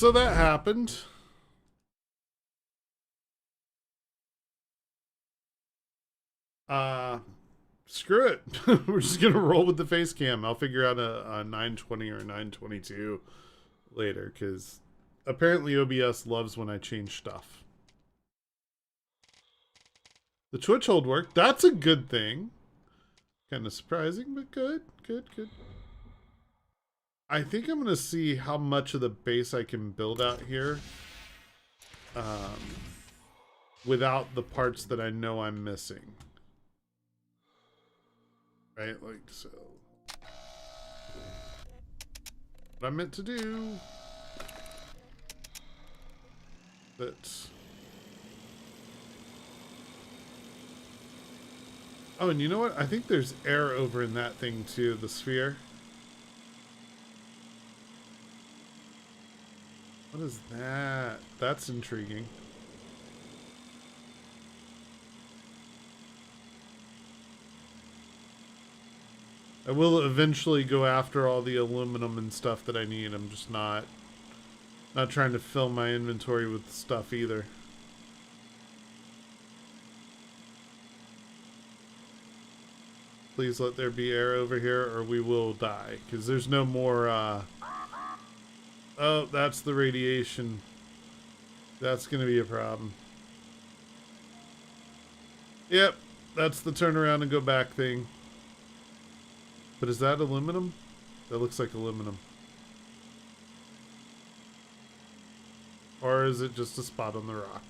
So that happened. Screw it. We're just gonna roll with the face cam. I'll figure out a 920 or a 922 later, because apparently OBS loves when I change stuff. The Twitch hold worked. That's a good thing. Kind of surprising, but good. Good. I think I'm gonna see how much of the base I can build out here. Without the parts that I know I'm missing. Right, like so. What I meant to do. But oh, and you know what? I think there's air over in that thing too, the sphere. What is that? That's intriguing. I will eventually go after all the aluminum and stuff that I need. I'm just not trying to fill my inventory with stuff either. Please let there be air over here or we will die. Because there's no more, oh, that's the radiation. That's going to be a problem. Yep, that's the turn around and go back thing. But is that aluminum? That looks like aluminum. Or is it just a spot on the rock?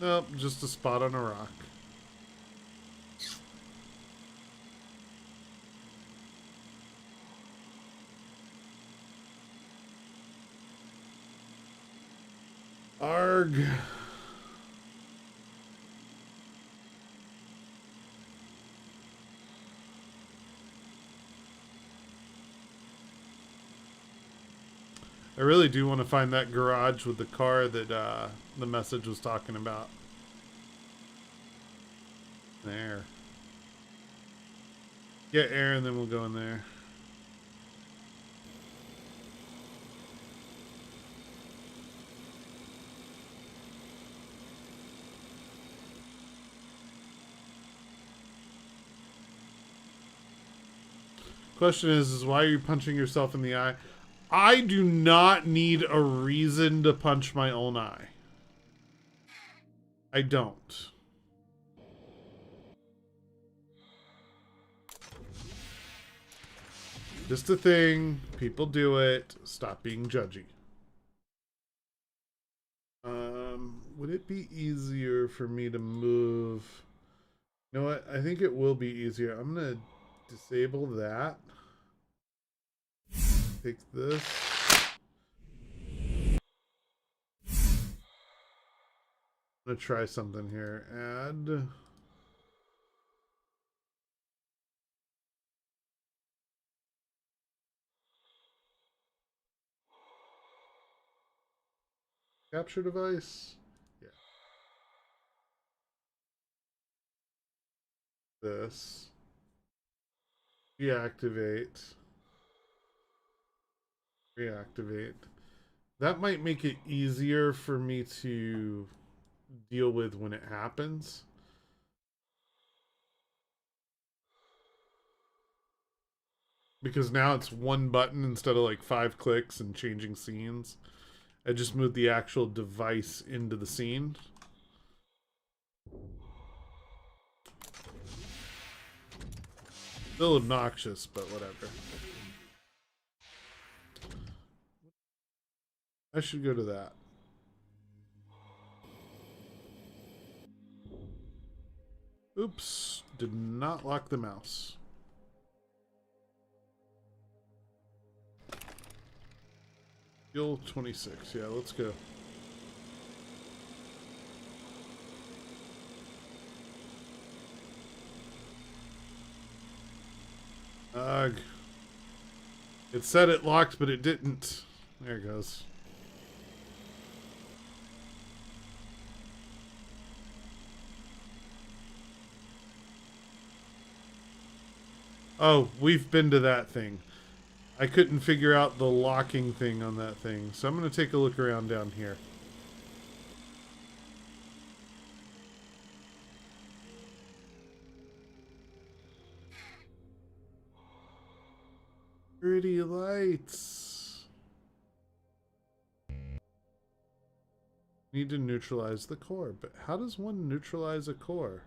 Nope, just a spot on a rock. Arg. I really do want to find that garage with the car that the message was talking about. There. Get air and then we'll go in there. Question is why are you punching yourself in the eye? I do not need a reason to punch my own eye. I don't. Just a thing. People do it. Stop being judgy. Would it be easier for me to move? You know what? I think it will be easier. I'm going to disable that. Take this. I'm going to try something here. Add. Capture device. Yeah. This. Deactivate. Reactivate. That might make it easier for me to deal with when it happens. Because now it's one button instead of like 5 clicks and changing scenes. I just moved the actual device into the scene. Still obnoxious, but whatever. I should go to that. Oops, did not lock the mouse. Fuel 26, yeah, let's go. Ugh. It said it locked, but it didn't. There it goes. Oh, we've been to that thing. I couldn't figure out the locking thing on that thing, so I'm going to take a look around down here. Pretty lights. Need to neutralize the core, but how does one neutralize a core?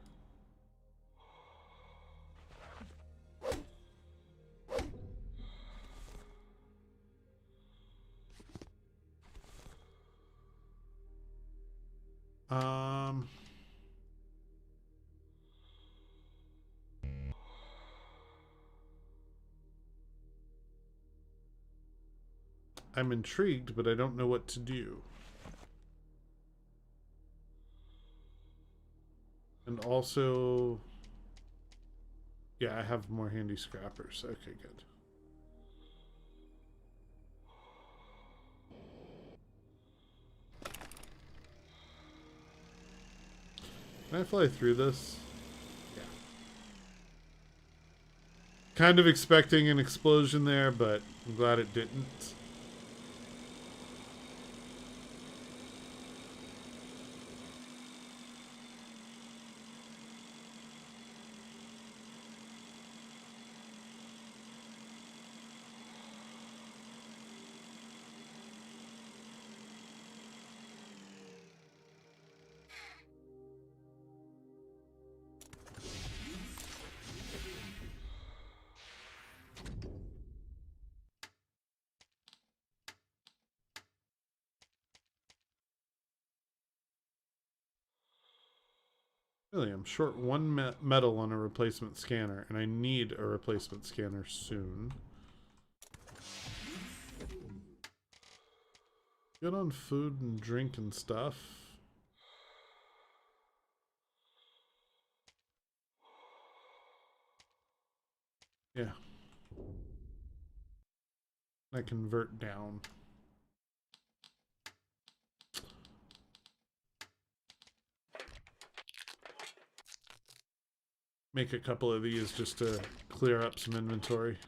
I'm intrigued, but I don't know what to do. And also, yeah, I have more handy scrappers. Okay, good. Can I fly through this? Yeah. Kind of expecting an explosion there, but I'm glad it didn't. Really, I'm short one metal on a replacement scanner, and I need a replacement scanner soon. Good on food and drink and stuff. Yeah. I convert down. Make a couple of these just to clear up some inventory.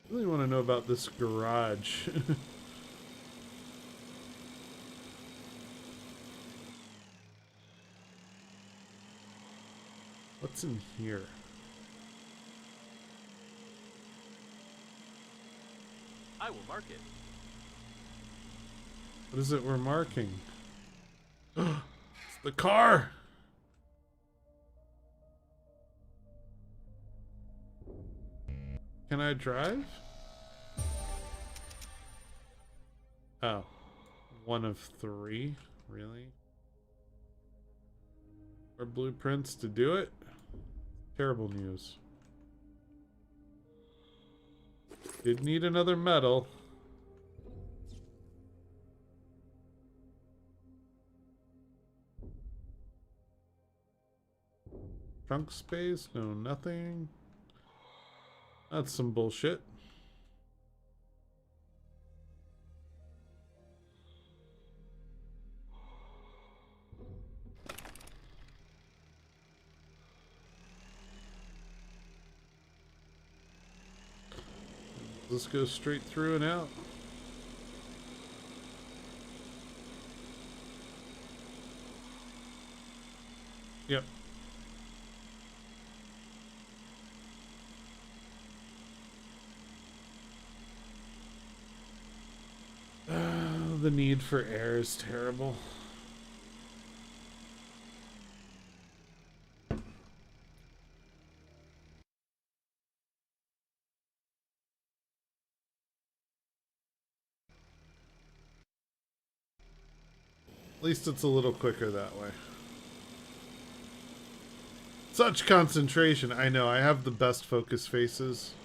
I really want to know about this garage. What's in here? I will mark it. What is it we're marking? It's the car! Can I drive? Oh. One of three? Really? Or blueprints to do it? Terrible news. Did need another metal. Trunk space? No, nothing. That's some bullshit. Let's go straight through and out. Yep. The need for air is terrible. At least it's a little quicker that way. Such concentration. I know, I have the best focus faces.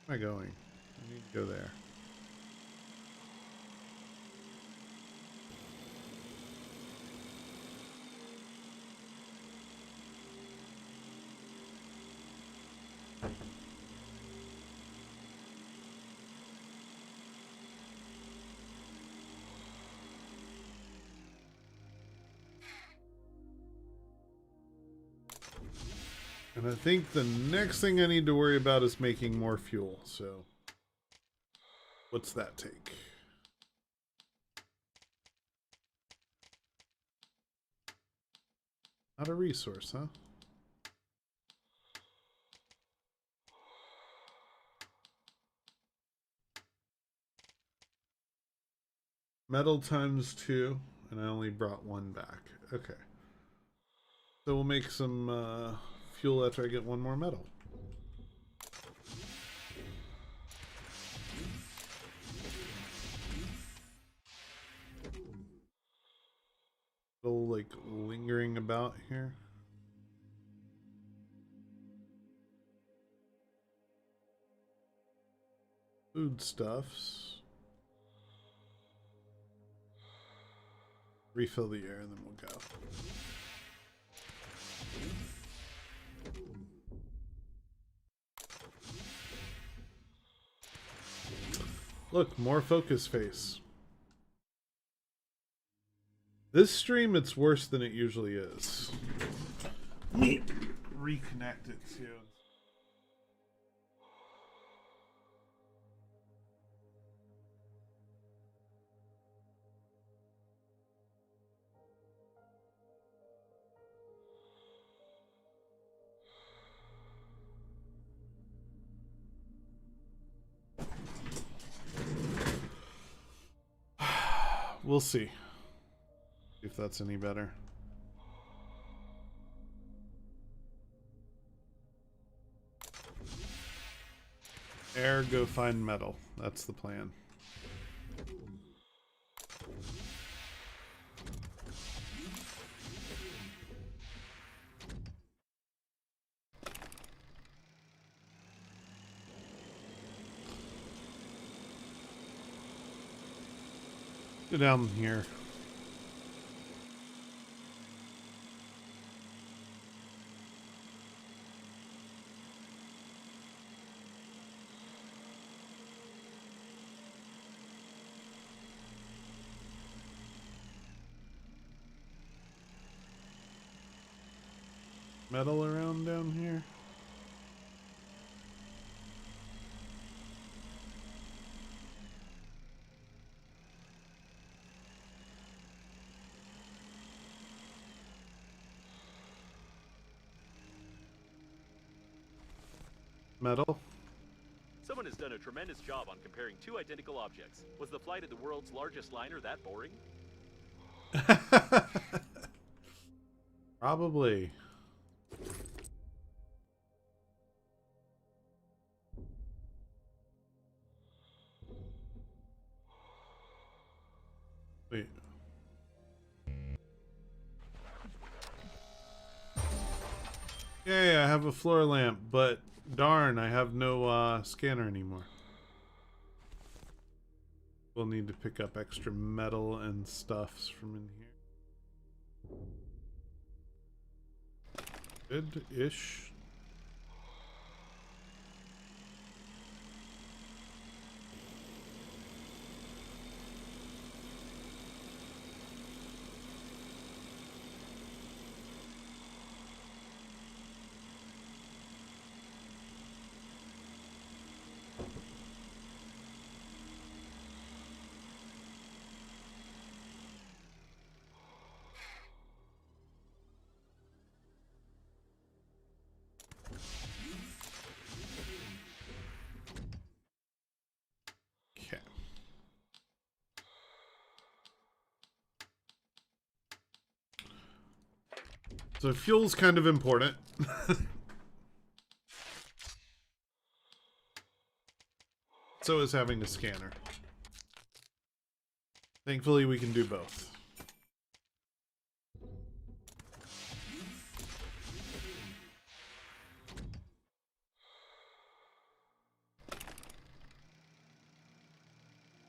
Where am I going? I need to go there. And I think the next thing I need to worry about is making more fuel. So what's that take? Not a resource, huh? Metal times 2, and I only brought 1 back. Okay. So we'll make some fuel after I get 1 more metal. Still like lingering about here. Foodstuffs. Refill the air and then we'll go. Look, more focus face. This stream, it's worse than it usually is. Let me reconnect it too. We'll see if that's any better. Air, go find metal. That's the plan. Go down here. Metal around down here. Metal. Someone has done a tremendous job on comparing 2 identical objects. Was the flight of the world's largest liner that boring? Probably. Wait. Yay, I have a floor lamp, but darn, I have no scanner anymore. We'll need to pick up extra metal and stuffs from in here. Good-ish. Okay. So fuel's kind of important. So is having a scanner. Thankfully, we can do both.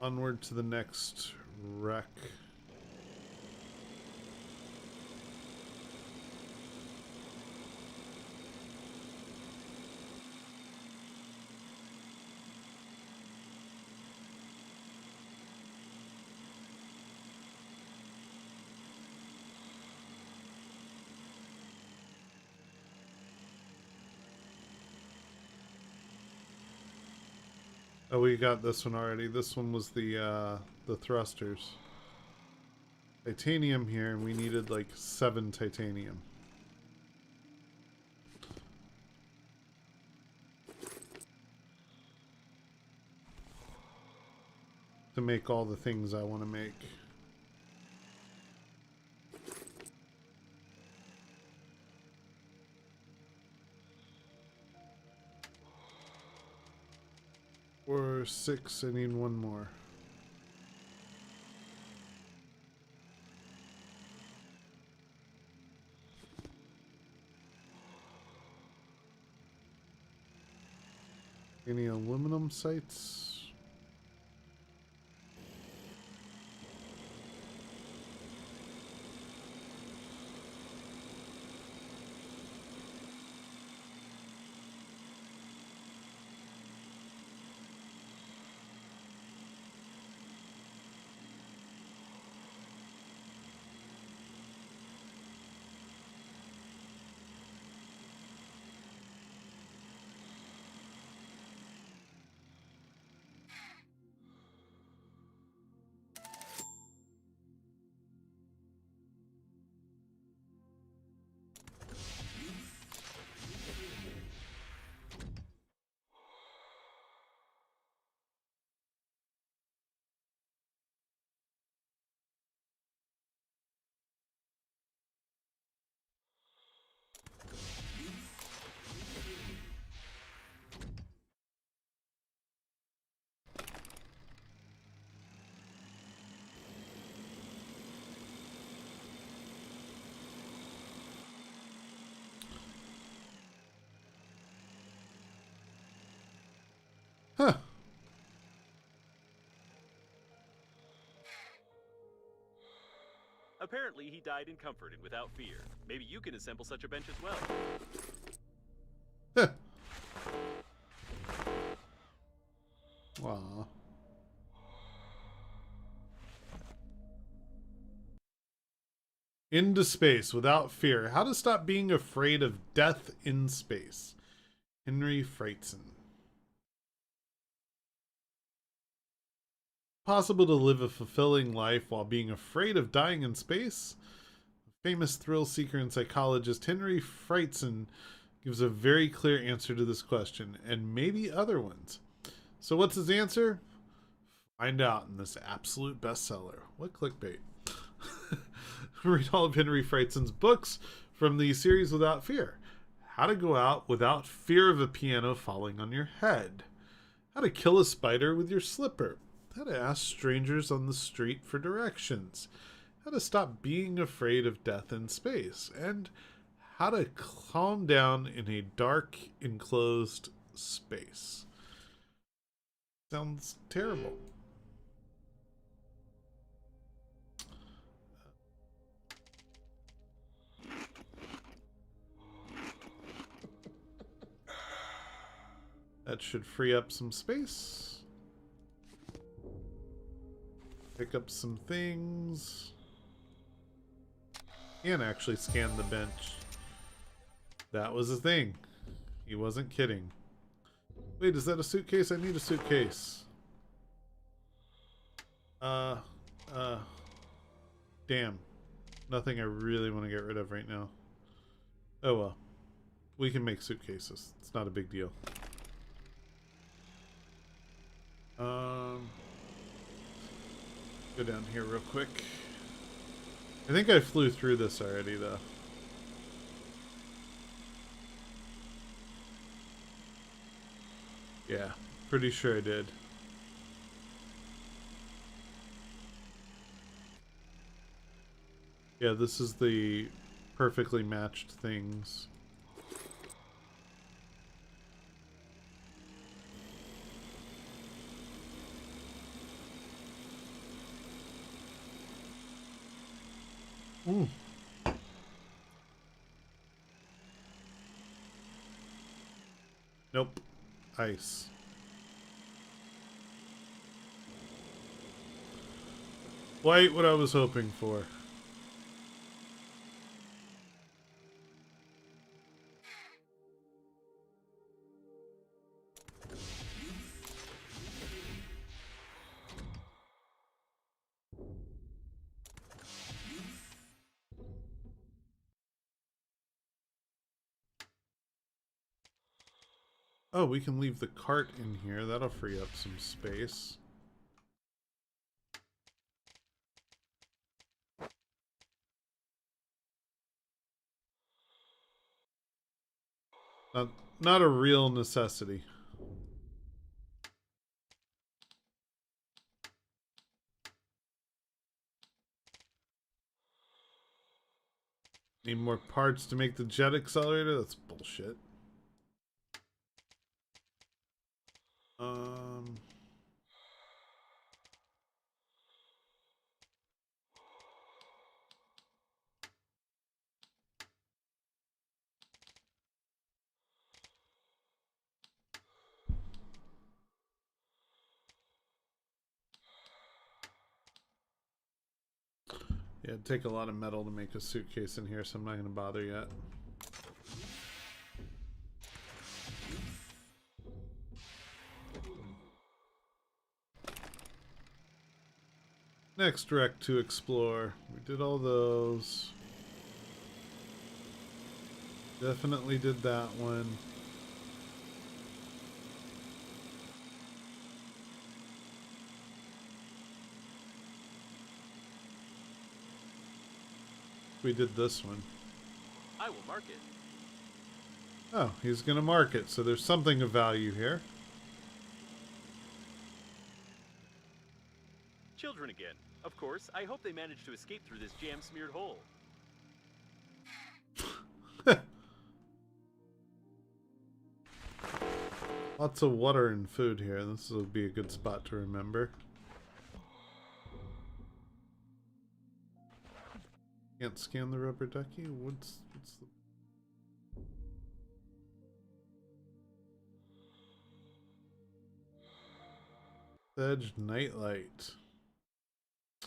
Onward to the next wreck. Oh, we got this one already. This one was the thrusters. Titanium here, and we needed like 7 titanium. To make all the things I want to make. Or 6, I need 1 more. Any aluminum sights? Huh. Apparently, he died in comfort and without fear. Maybe you can assemble such a bench as well. Huh. Aw. Into space without fear. How to stop being afraid of death in space. Henry Frightson. Possible to live a fulfilling life while being afraid of dying in space? Famous thrill seeker and psychologist Henry Frightson gives a very clear answer to this question, and maybe other ones. So what's his answer? Find out in this absolute bestseller. What clickbait? Read all of Henry Frightson's books from the series Without Fear. How to go out without fear of a piano falling on your head. How to kill a spider with your slipper. How to ask strangers on the street for directions. How to stop being afraid of death in space. And how to calm down in a dark, enclosed space. Sounds terrible. That should free up some space. Pick up some things. And actually scan the bench. That was a thing. He wasn't kidding. Wait, is that a suitcase? I need a suitcase. Damn. Nothing I really want to get rid of right now. Oh well. We can make suitcases. It's not a big deal. Go down here real quick. I think I flew through this already, though. Yeah, pretty sure I did. Yeah, this is the perfectly matched things. Ooh. Nope. Ice. Quite what I was hoping for. Oh, we can leave the cart in here. That'll free up some space. Not a real necessity. Need more parts to make the jet accelerator? That's bullshit. Yeah, it'd take a lot of metal to make a suitcase in here, so I'm not going to bother yet. Next wreck to explore. We did all those. Definitely did that one. We did this one. I will mark it. Oh, he's going to mark it, so there's something of value here. Children again. Of course, I hope they manage to escape through this jam-smeared hole. Lots of water and food here. This will be a good spot to remember. Can't scan the rubber ducky? What's the... Edge nightlight.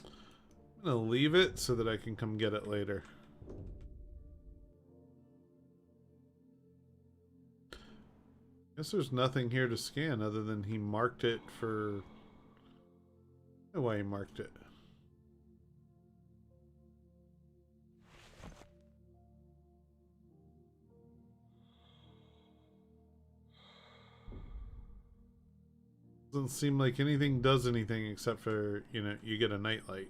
I'm gonna leave it so that I can come get it later. Guess there's nothing here to scan other than he marked it for... I don't know why he marked it. Doesn't seem like anything does anything except for, you know, you get a nightlight.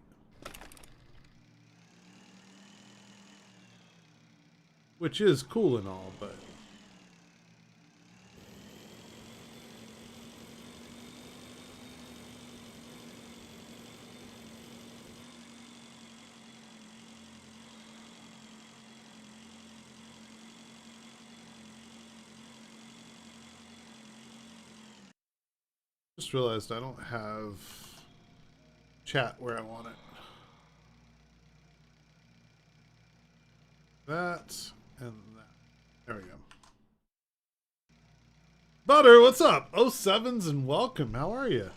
Which is cool and all, but... Just realized I don't have chat where I want it. That and that. There we go. Butter, what's up? 07s and welcome. How are you?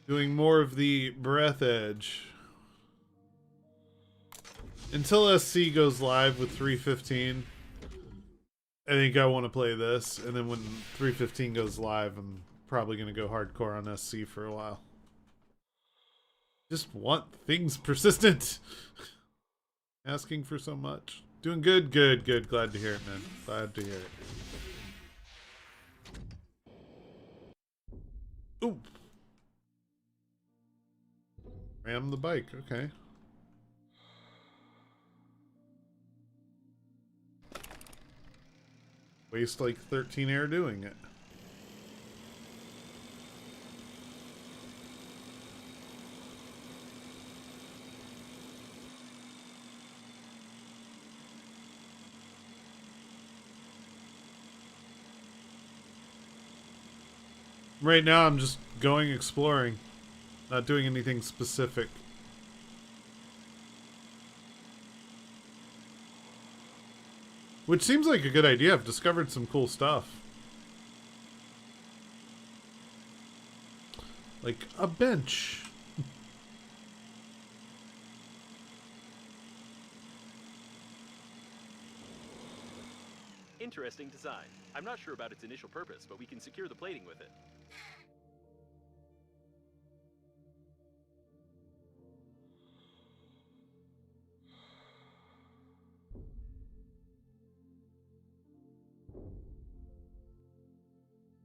Doing more of the Breathedge. Until SC goes live with 3.15, I think I want to play this. And then when 3.15 goes live, I'm probably going to go hardcore on SC for a while. Just want things persistent. Asking for so much. Doing good, good, good. Glad to hear it, man. Glad to hear it. Ooh. Ram the bike, okay. Waste like 13 air doing it. Right now I'm just going exploring. Not doing anything specific. Which seems like a good idea. I've discovered some cool stuff. Like a bench. Interesting design. I'm not sure about its initial purpose, but we can secure the plating with it.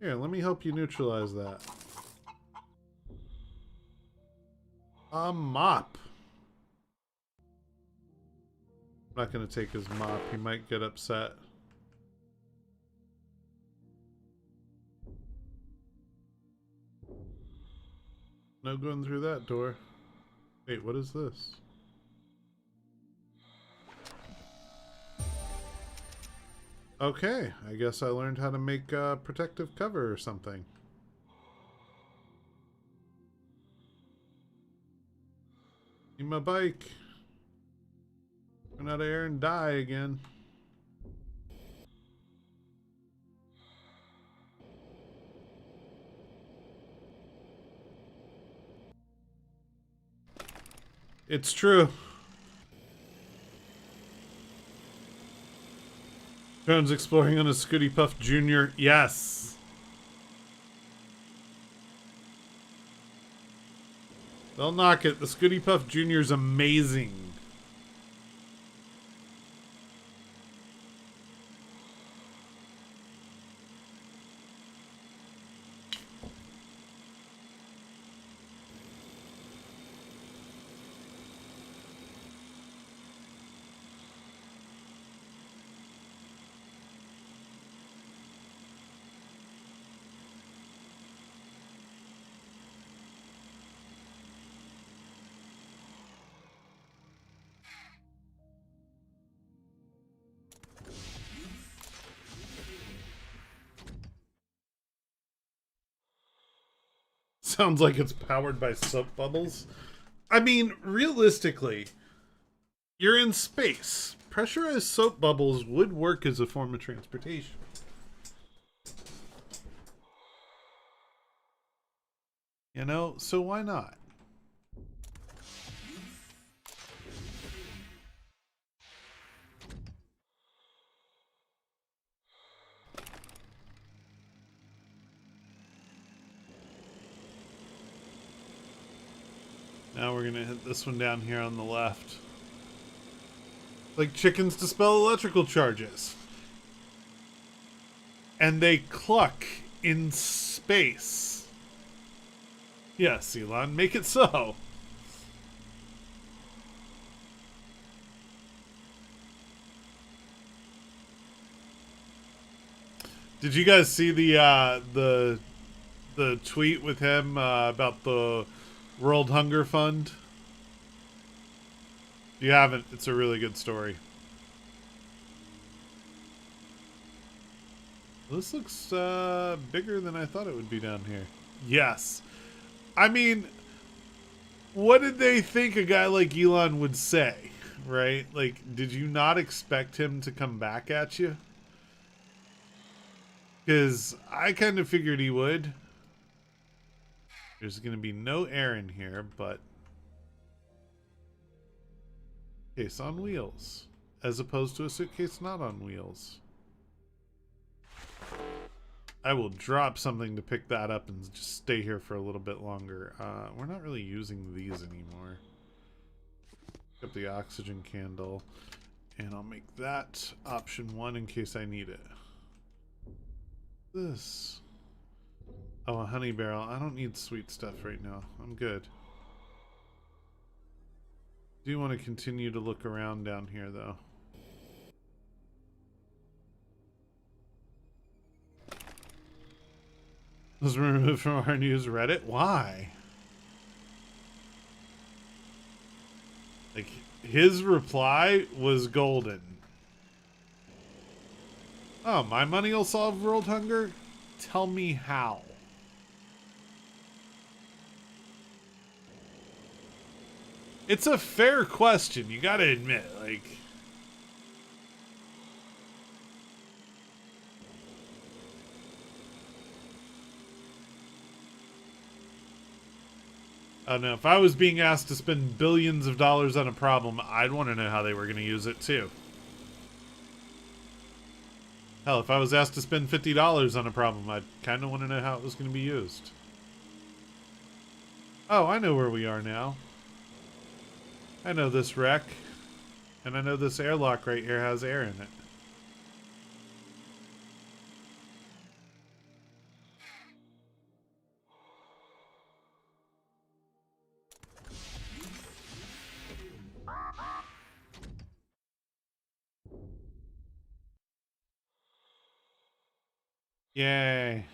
Here, let me help you neutralize that. A mop. I'm not going to take his mop. He might get upset. No going through that door. Wait, what is this? Okay, I guess I learned how to make protective cover or something. Need my bike. Run out of air and die again. It's true. Jones exploring on a Scooty Puff Jr. Yes. They'll knock it. The Scooty Puff Jr. is amazing. Sounds like it's powered by soap bubbles. I mean, realistically, you're in space. Pressurized soap bubbles would work as a form of transportation. You know, so why not? Now we're gonna hit this one down here on the left. Like chickens dispel electrical charges. And they cluck in space. Yes, Elon, make it so. Did you guys see the tweet with him about the World Hunger Fund? If you haven't, it's a really good story. This looks bigger than I thought it would be down here. Yes. I mean, what did they think a guy like Elon would say, right? Like, did you not expect him to come back at you? Because I kind of figured he would. There's going to be no air in here, but... Case on wheels. As opposed to a suitcase not on wheels. I will drop something to pick that up and just stay here for a little bit longer. We're not really using these anymore. Pick up the oxygen candle. And I'll make that option 1 in case I need it. This. Oh, a honey barrel. I don't need sweet stuff right now. I'm good. Do want to continue to look around down here, though. Was removed from our news Reddit? Why? Like, his reply was golden. Oh, my money will solve world hunger? Tell me how. It's a fair question, you gotta admit, like... I don't know, if I was being asked to spend billions of dollars on a problem, I'd want to know how they were going to use it too. Hell, if I was asked to spend $50 on a problem, I'd kind of want to know how it was going to be used. Oh, I know where we are now. I know this wreck. And I know this airlock right here has air in it. Yay.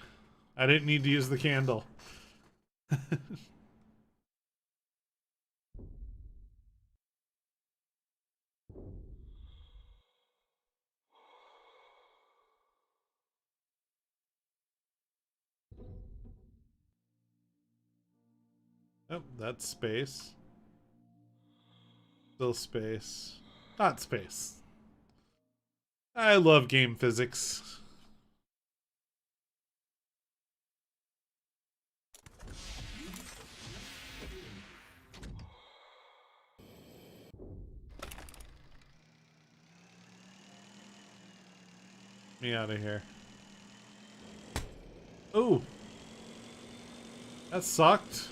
I didn't need to use the candle. Oh, that's space. Still space. Not space. I love game physics. Me out of here. Oh, that sucked.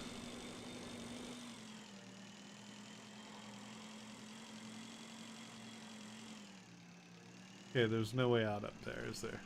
Okay, there's no way out up there, is there?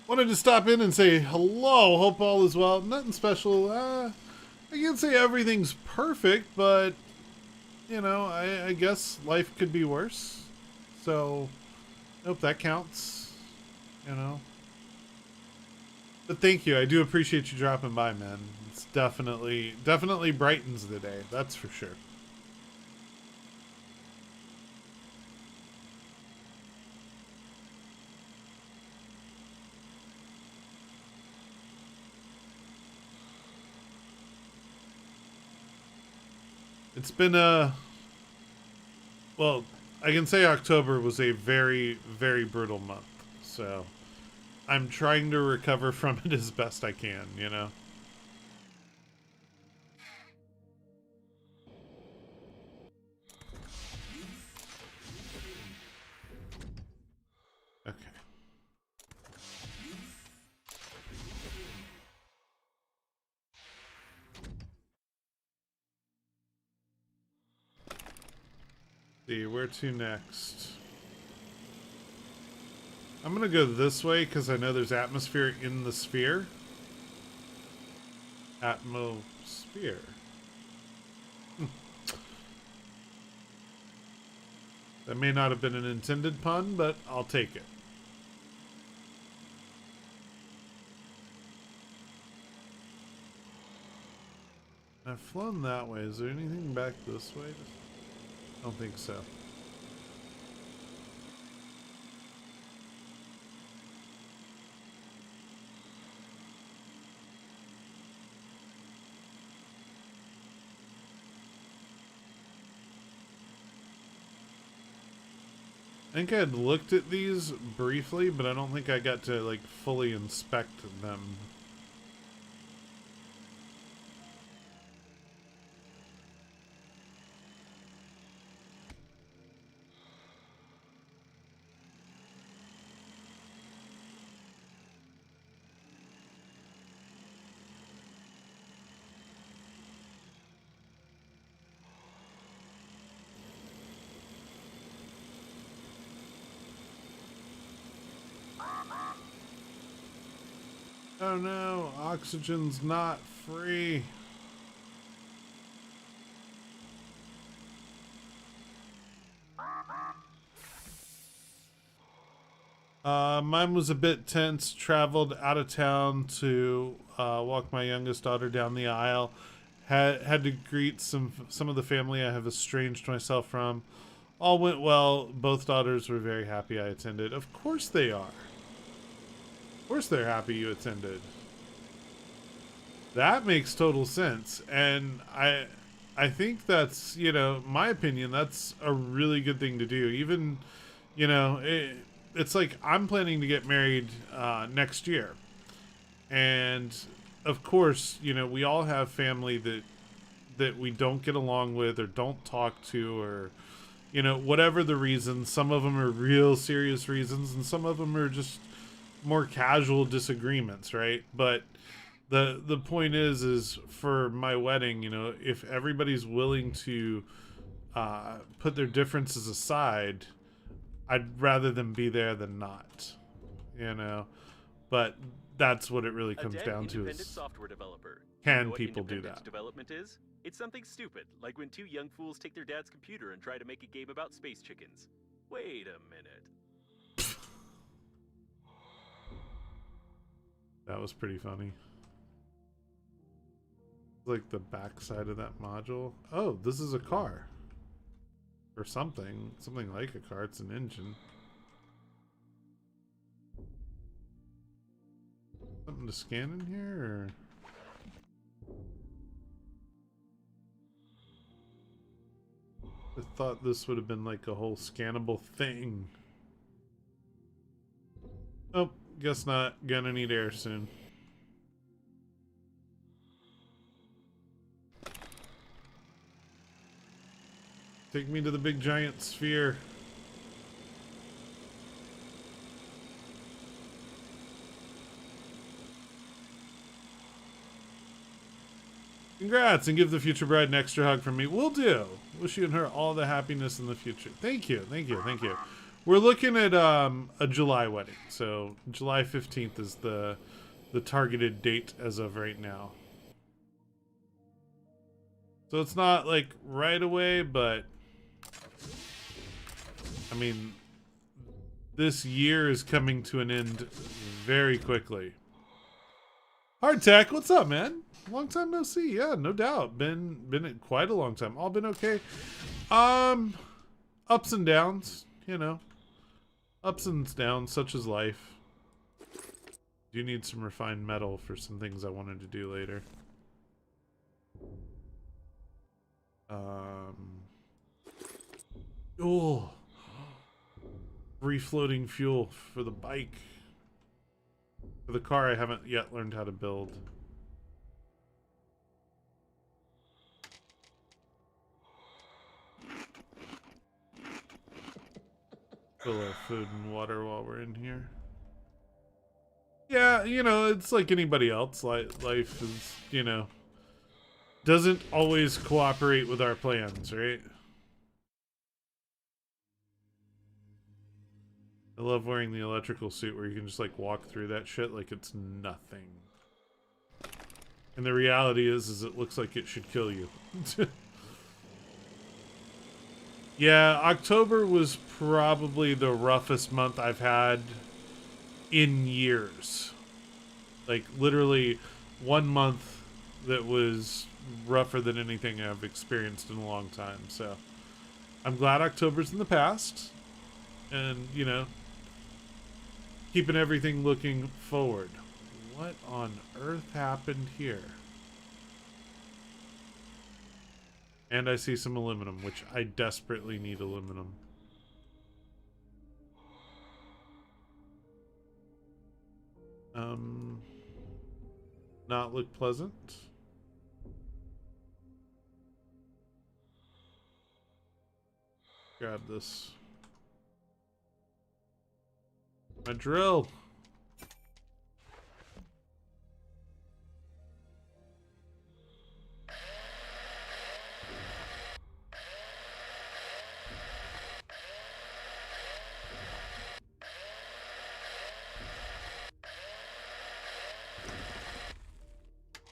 Wanted to stop in and say hello. Hope all is well. Nothing special. I can't say everything's perfect, but you know, I guess life could be worse. So, hope that counts. You know. But thank you. I do appreciate you dropping by, man. It's definitely brightens the day. That's for sure. It's been a well, I can say October was a very brutal month. So, I'm trying to recover from it as best I can, you know. Okay. See, where to next? I'm gonna go this way because I know there's atmosphere in the sphere. Atmosphere. That may not have been an intended pun, but I'll take it. I've flown that way. Is there anything back this way? I don't think so. I think I had looked at these briefly, but I don't think I got to like fully inspect them. Oh no, oxygen's not free. Mine was a bit tense. Traveled out of town to walk my youngest daughter down the aisle, Had to greet some of the family I have estranged myself from. All went well. Both daughters were very happy I attended. Of course they are. Of course they're happy you attended. That makes total sense. And I think that's, my opinion, that's a really good thing to do. Even, it's like I'm planning to get married next year. And of course, we all have family that we don't get along with or don't talk to, or whatever the reasons. Some of them are real serious reasons, and some of them are just more casual disagreements, right? But the point is for my wedding, if everybody's willing to put their differences aside, I'd rather them be there than not, but that's what it really comes down to, independent is software developer. can You know what people do independent that? development is? It's something stupid, like when two young fools take their dad's computer and try to make a game about space chickens. Wait a minute. That was pretty funny. Like the backside of that module. Oh, this is a car. Or something. Something like a car. It's an engine. Something to scan in here, or... I thought this would have been like a whole scannable thing. Oh, guess not. Gonna need air soon. Take me to the big giant sphere. Congrats, and give the future bride an extra hug from me. Will do. Wish you and her all the happiness in the future. Thank you, thank you, thank you. We're looking at a July wedding, so July 15th is the targeted date as of right now. So it's not like right away, but I mean, this year is coming to an end very quickly. Hardtech, what's up, man? Long time no see. Yeah, no doubt. Been quite a long time. All been okay. Ups and downs, ups and downs, such as life. Do need some refined metal for some things I wanted to do later. Oh, free floating fuel for the bike. For the car, I haven't yet learned how to build. Fill our food and water while we're in here. Yeah, it's like anybody else. Life is, doesn't always cooperate with our plans, right? I love wearing the electrical suit where you can just like walk through that shit like it's nothing. And the reality is it looks like it should kill you. Yeah, October was probably the roughest month I've had in years. Like, literally 1 month that was rougher than anything I've experienced in a long time. So, I'm glad October's in the past. And, keeping everything looking forward. What on earth happened here? And I see some aluminum, which I desperately need aluminum. Not look pleasant. Grab this. My drill.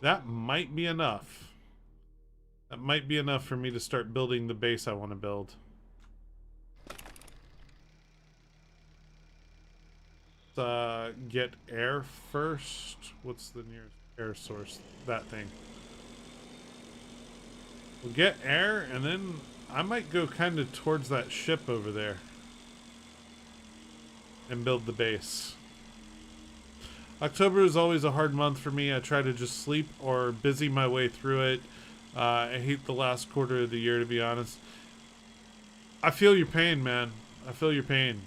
That might be enough. That might be enough for me to start building the base I want to build. Get air first. What's the nearest air source? That thing. We'll get air, and then I might go kind of towards that ship over there and build the base. October is always a hard month for me. I try to just sleep or busy my way through it. I hate the last quarter of the year, to be honest. I feel your pain, man. I feel your pain.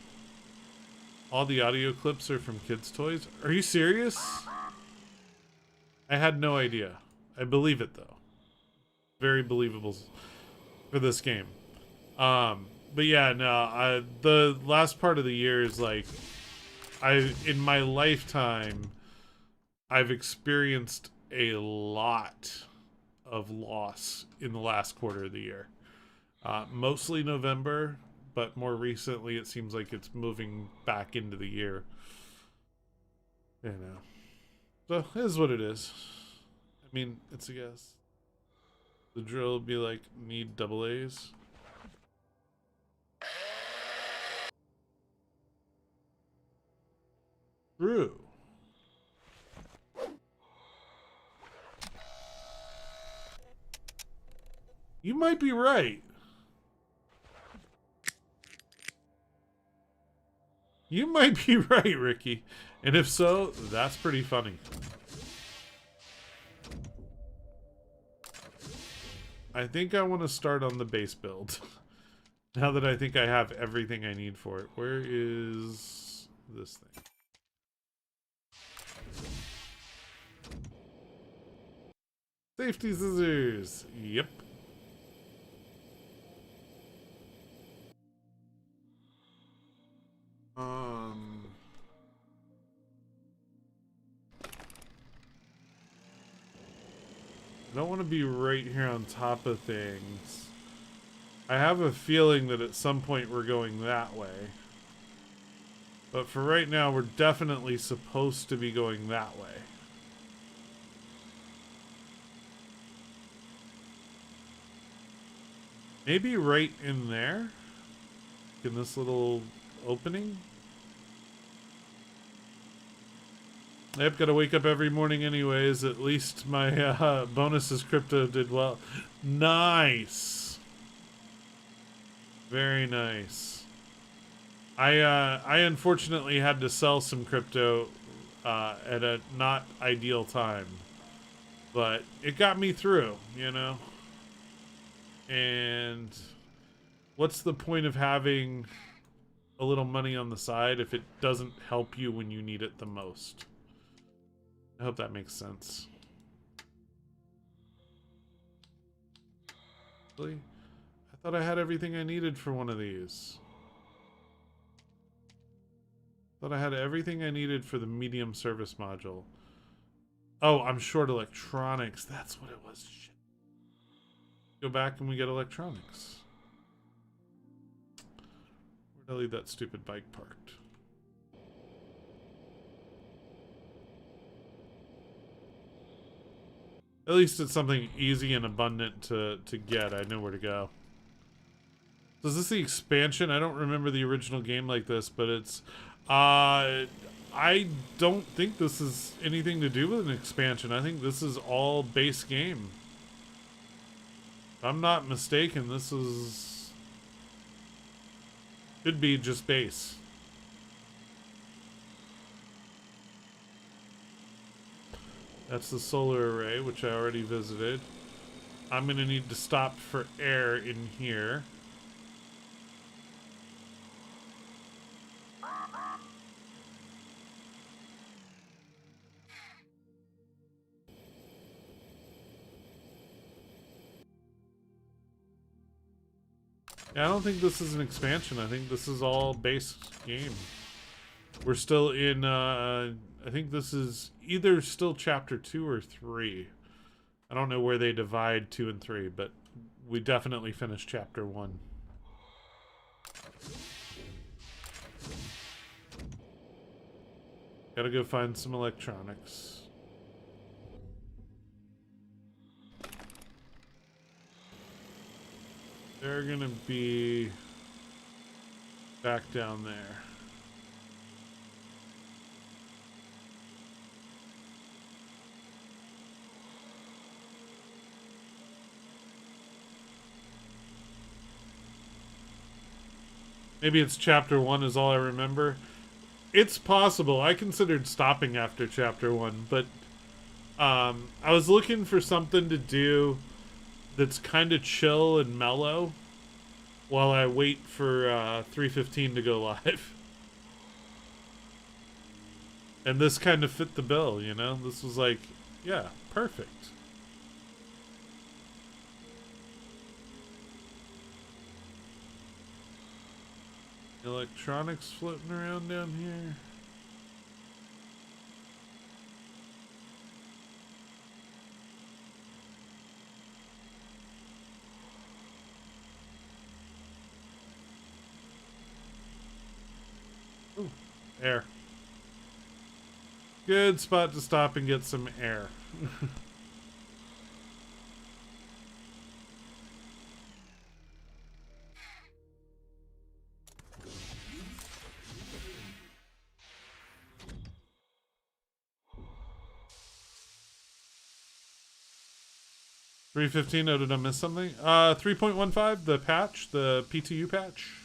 All the audio clips are from kids' toys? Are you serious? I had no idea. I believe it, though. Very believable for this game. But yeah, no, the last part of the year is like, in my lifetime, I've experienced a lot of loss in the last quarter of the year. Mostly November, but more recently it seems like it's moving back into the year. You know. So, it is what it is. I mean, it's a guess. The drill would be like, need double A's. True. You might be right. You might be right, Ricky. And if so, that's pretty funny. I think I want to start on the base build. Now that I think I have everything I need for it. Where is this thing? Safety scissors. Yep. I don't want to be right here on top of things. I have a feeling that at some point we're going that way. But for right now, we're definitely supposed to be going that way. Maybe right in there? In this little opening? Yep, gotta wake up every morning anyways. At least my bonuses crypto did well. Nice! Very nice. I unfortunately had to sell some crypto at a not ideal time. But it got me through, you know? And what's the point of having a little money on the side if it doesn't help you when you need it the most? I hope that makes sense. Really? I thought I had everything I needed for one of these. Thought I had everything I needed for the medium service module. Oh, I'm short electronics. That's what it was. Shit. Go back and we get electronics. Where'd I leave that stupid bike parked? At least it's something easy and abundant to get. I know where to go. So is this the expansion? I don't remember the original game like this, but it's... I don't think this is anything to do with an expansion. I think this is all base game. If I'm not mistaken, this is... Could be just base. That's the solar array, which I already visited. I'm gonna need to stop for air in here. Yeah, I don't think this is an expansion. I think this is all base game. We're still in, I think this is either still chapter 2 or 3. I don't know where they divide 2 and 3, but we definitely finished chapter 1. Gotta go find some electronics. They're gonna be back down there. Maybe it's chapter 1 is all I remember. It's possible. I considered stopping after chapter 1, but I was looking for something to do that's kind of chill and mellow while I wait for 315 to go live. And this kind of fit the bill, you know? This was like, yeah, perfect. Electronics floating around down here. Ooh, air. Good spot to stop and get some air. 315, oh, did I miss something? 3.15, the patch, the PTU patch.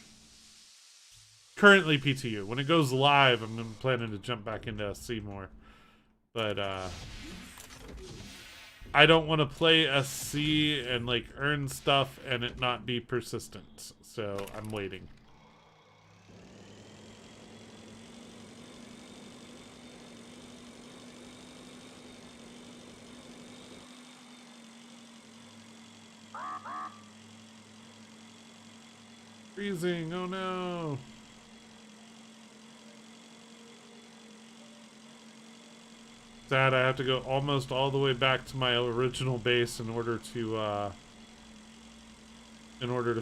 Currently PTU. When it goes live, I'm planning to jump back into SC more. But, I don't want to play SC and, like, earn stuff and it not be persistent. So, I'm waiting. Freezing, oh no. Sad, I have to go almost all the way back to my original base in order to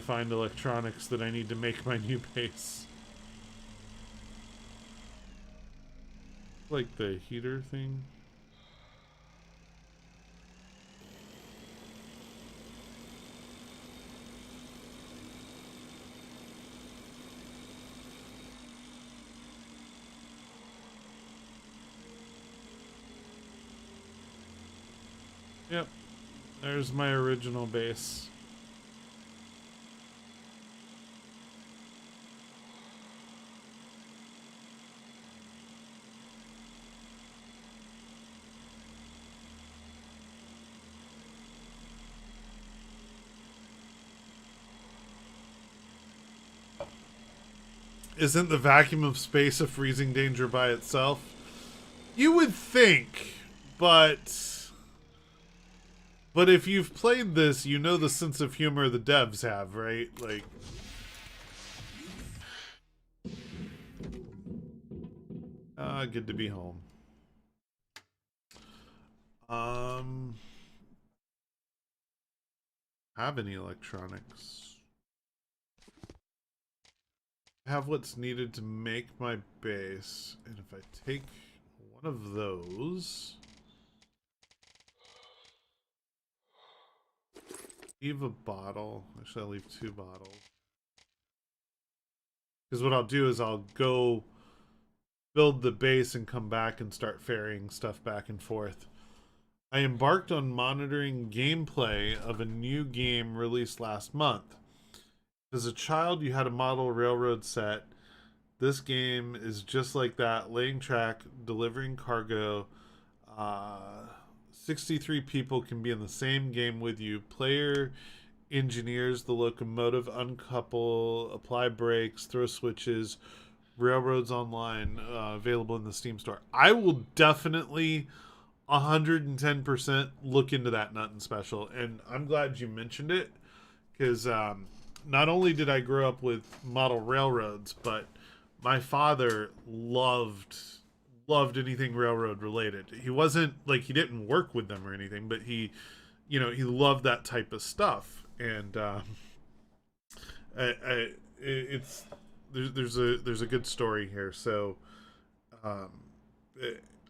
find electronics that I need to make my new base. Like the heater thing. Yep, there's my original base. Isn't the vacuum of space a freezing danger by itself? You would think, but if you've played this, you know the sense of humor the devs have, right? Like, good to be home. Have any electronics? Have what's needed to make my base, and if I take one of those, leave a bottle. Actually, I'll leave 2 bottles. Because what I'll do is I'll go build the base and come back and start ferrying stuff back and forth. I embarked on monitoring gameplay of a new game released last month. As a child, you had a model railroad set. This game is just like that, laying track, delivering cargo. 63 people can be in the same game with you. Player engineers the locomotive, uncouple, apply brakes, throw switches. Railroads Online, available in the Steam store. I will definitely 110% look into that Nuttin special, and I'm glad you mentioned it because not only did I grow up with model railroads, but my father loved anything railroad related. He wasn't like he didn't work with them or anything, but he loved that type of stuff, and it's there's a good story here. So, um,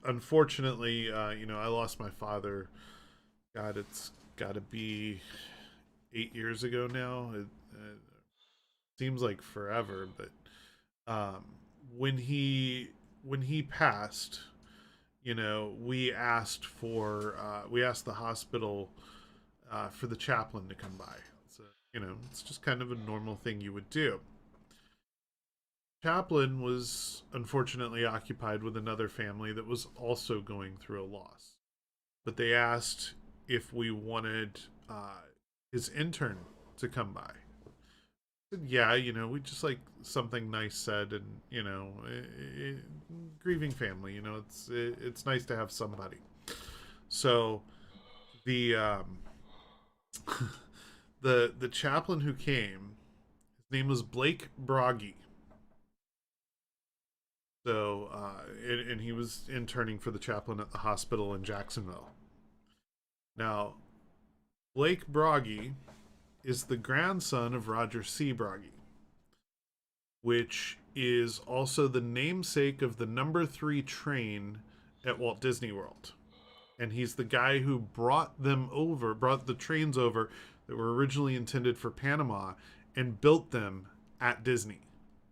unfortunately, I lost my father. God, it's got to be 8 years ago now. It seems like forever, but um, when he passed, we asked the hospital for the chaplain to come by. So, it's just kind of a normal thing you would do. chaplain was unfortunately occupied with another family that was also going through a loss. But they asked if we wanted his intern to come by. I said, yeah, we just like something nice said, and grieving family, it's nice to have somebody. So the the chaplain who came, his name was Blake Broggy. So, and he was interning for the chaplain at the hospital in Jacksonville. Now, Blake Broggy is the grandson of Roger C. Broggy, which is also the namesake of the number 3 train at Walt Disney World. And he's the guy who brought the trains over that were originally intended for Panama and built them at Disney.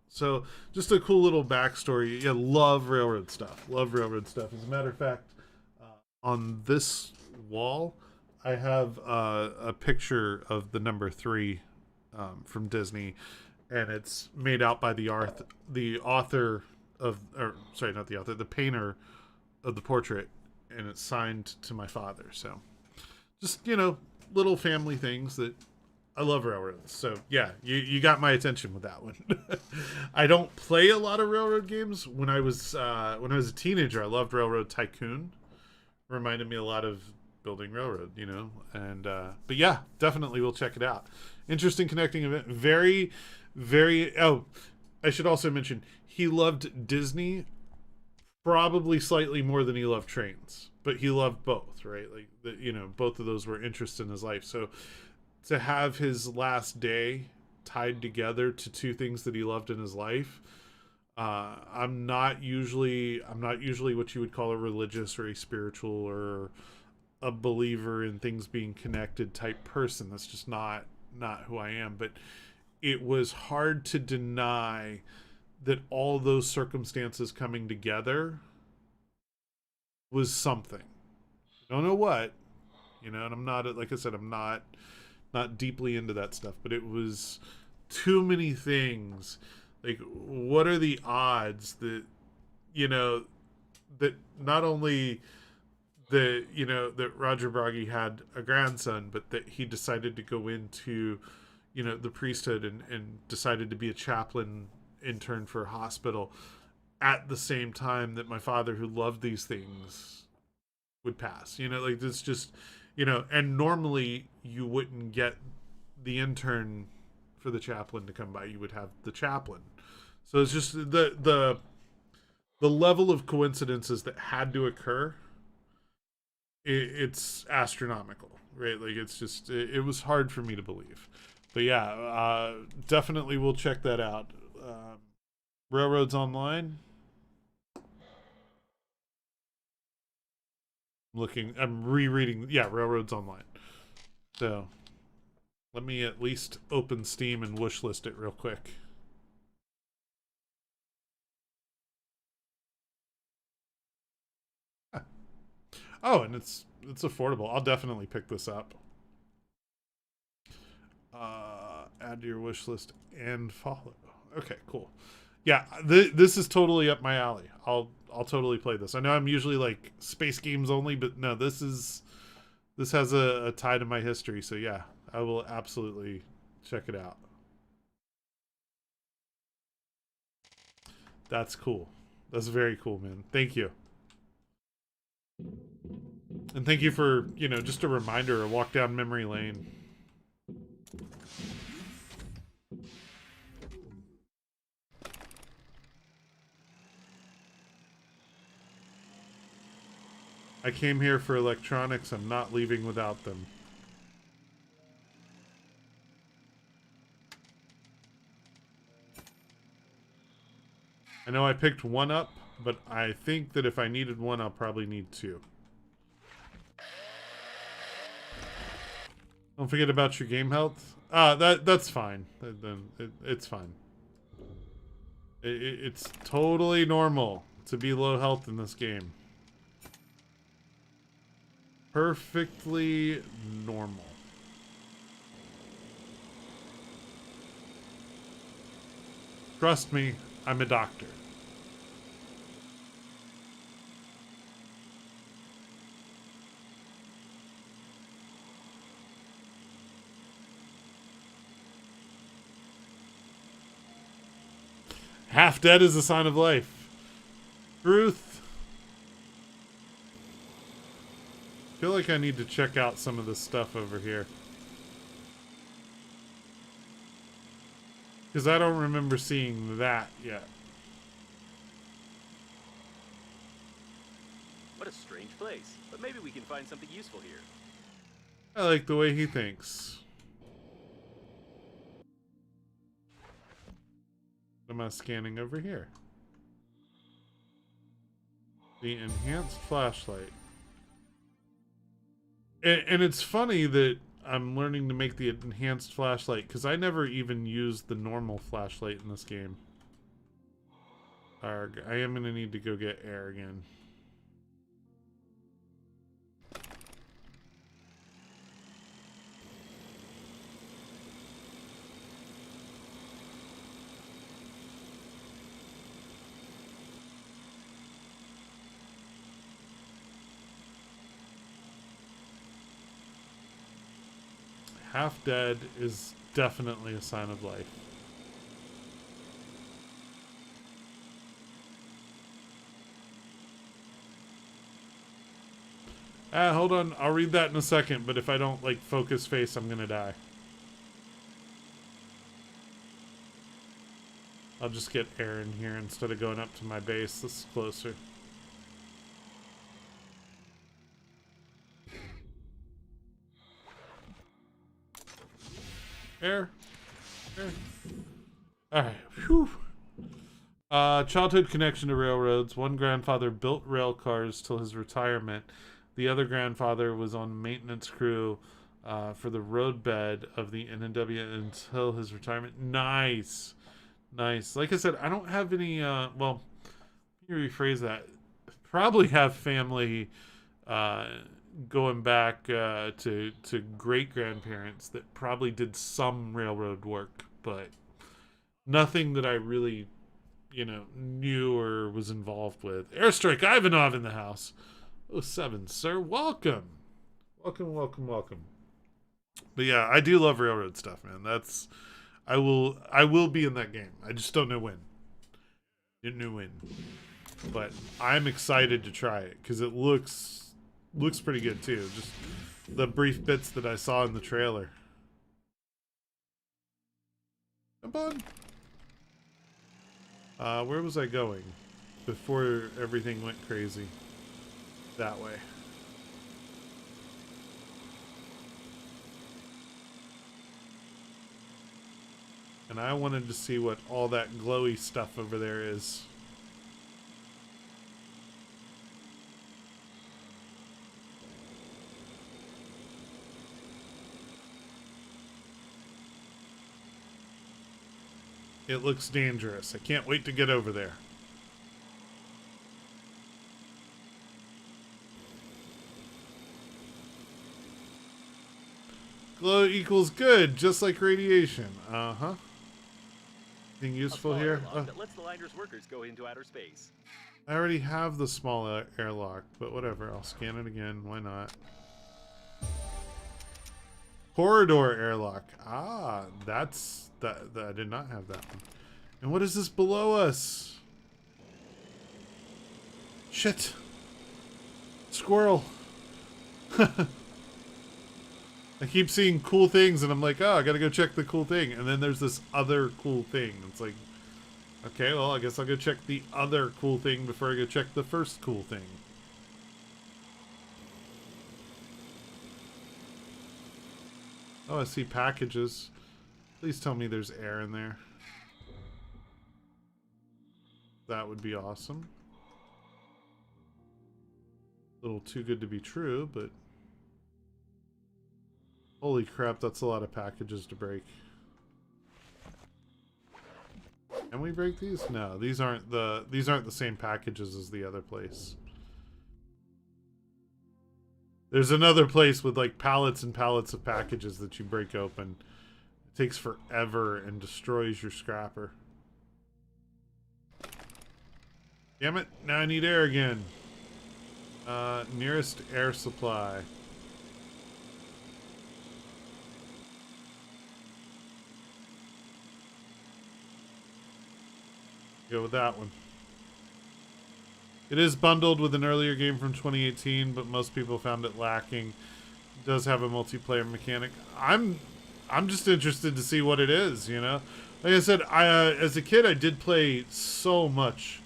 So just a cool little backstory. Yeah, love railroad stuff. Love railroad stuff. As a matter of fact, on this wall, I have a picture of the number 3 from Disney, and it's made out by the author of, or sorry, not the author, the painter of the portrait, and it's signed to my father. So just little family things that I love railroads. So yeah, you got my attention with that one. I don't play a lot of railroad games. When I was a teenager, I loved Railroad Tycoon. Reminded me a lot of building railroad, and but yeah, definitely we'll check it out. Interesting connecting event. Very, very. Oh, I should also mention he loved Disney probably slightly more than he loved trains, but he loved both, right? Like both of those were interests in his life. So to have his last day tied together to two things that he loved in his life, I'm not usually what you would call a religious or a spiritual or a believer in things being connected type person. That's just not who I am. But it was hard to deny that all those circumstances coming together was something. I don't know what, and I'm not, like I said, I'm not deeply into that stuff, but it was too many things. Like, what are the odds that that not only that Roger Broggy had a grandson, but that he decided to go into the priesthood and decided to be a chaplain intern for a hospital at the same time that my father, who loved these things, would pass. Like, it's just and normally you wouldn't get the intern for the chaplain to come by. You would have the chaplain. So it's just the level of coincidences that had to occur. It's astronomical, right? Like, it's just it was hard for me to believe. But yeah, definitely we'll check that out. Railroads Online. I'm rereading. Yeah, Railroads Online. So let me at least open Steam and wish list it real quick. Oh, and it's affordable. I'll definitely pick this up. Add to your wish list and follow. Okay, cool. Yeah, this is totally up my alley. I'll totally play this. I know I'm usually like space games only, but no, this has a tie to my history. So yeah, I will absolutely check it out. That's cool. That's very cool, man. Thank you. And thank you for, just a reminder, a walk down memory lane. I came here for electronics. I'm not leaving without them. I know I picked one up, but I think that if I needed one, I'll probably need two. Don't forget about your game health. That's fine. It's fine. It's totally normal to be low health in this game. Perfectly normal. Trust me, I'm a doctor. Half dead is a sign of life. Truth. I feel like I need to check out some of this stuff over here. Because I don't remember seeing that yet. What a strange place, but maybe we can find something useful here. I like the way he thinks. What am I scanning over here? The enhanced flashlight. And it's funny that I'm learning to make the enhanced flashlight, because I never even used the normal flashlight in this game. Arg, I am going to need to go get air again. Half dead is definitely a sign of life. Hold on. I'll read that in a second, but if I don't, like, focus face, I'm gonna die. I'll just get air in here instead of going up to my base. This is closer. Air. Air. Alright. Whew. Childhood connection to railroads. One grandfather built rail cars till his retirement. The other grandfather was on maintenance crew for the roadbed of the NNW until his retirement. Nice. Nice. Like I said, I don't have any, well, let me rephrase that. Probably have family going back to great-grandparents that probably did some railroad work, but nothing that I really, knew or was involved with. Airstrike Ivanov in the house. 07, sir. Welcome. Welcome. But yeah, I do love railroad stuff, man. I will be in that game. I just don't know when. Didn't know when. But I'm excited to try it because it looks pretty good too. Just the brief bits that I saw in the trailer. Come on. Where was I going before everything went crazy? That way. And I wanted to see what all that glowy stuff over there is. It looks dangerous. I can't wait to get over there. Glow equals good, just like radiation. Uh-huh. Anything useful here? That lets the liner's workers go into outer space. I already have the small airlock, but whatever. I'll scan it again. Why not? Corridor airlock. Ah, that's that. I did not have that one. And what is this below us? Shit. Squirrel. I keep seeing cool things and I'm like, oh, I gotta go check the cool thing. And then there's this other cool thing. It's like, okay, well, I guess I'll go check the other cool thing before I go check the first cool thing. Oh, I see packages. Please tell me there's air in there. That would be awesome. A little too good to be true, but... Holy crap, that's a lot of packages to break. Can we break these? No, these aren't the same packages as the other place. There's another place with like pallets and pallets of packages that you break open. It takes forever and destroys your scrapper. Damn it, now I need air again. Nearest air supply. Go with that one. It is bundled with an earlier game from 2018, but most people found it lacking. It does have a multiplayer mechanic. I'm just interested to see what it is, you know? Like I said, as a kid, I did play so much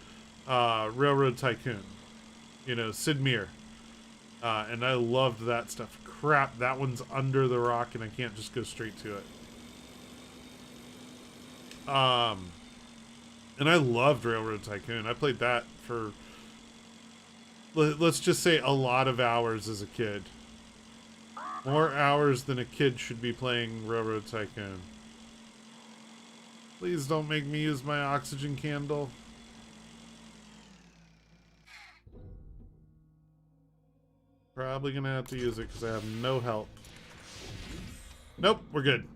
Railroad Tycoon. You know, Sid Meier. And I loved that stuff. Crap, that one's under the rock and I can't just go straight to it. And I loved Railroad Tycoon. I played that for, let's just say, a lot of hours as a kid. More hours than a kid should be playing Railroad Tycoon. Please don't make me use my oxygen candle. Probably gonna have to use it because I have no health. Nope, we're good.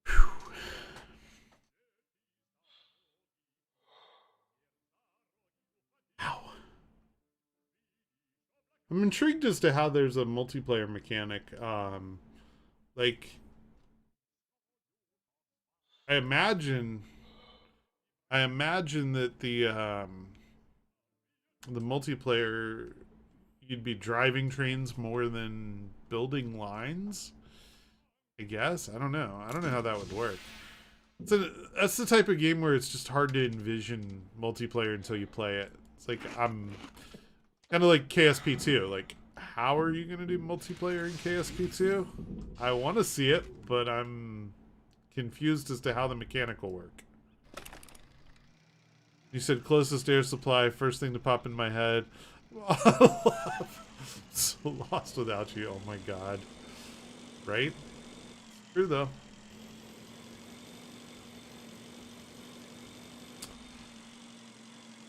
Whew. Ow. I'm intrigued as to how there's a multiplayer mechanic. Like, I imagine that the multiplayer, you'd be driving trains more than building lines. I guess. I don't know. I don't know how that would work. That's the type of game where it's just hard to envision multiplayer until you play it. It's like I'm kind of like KSP2. Like, how are you gonna do multiplayer in KSP2? I want to see it, but I'm confused as to how the mechanic will work. You said closest air supply. First thing to pop in my head. So lost without you. Oh my god. Right? True though.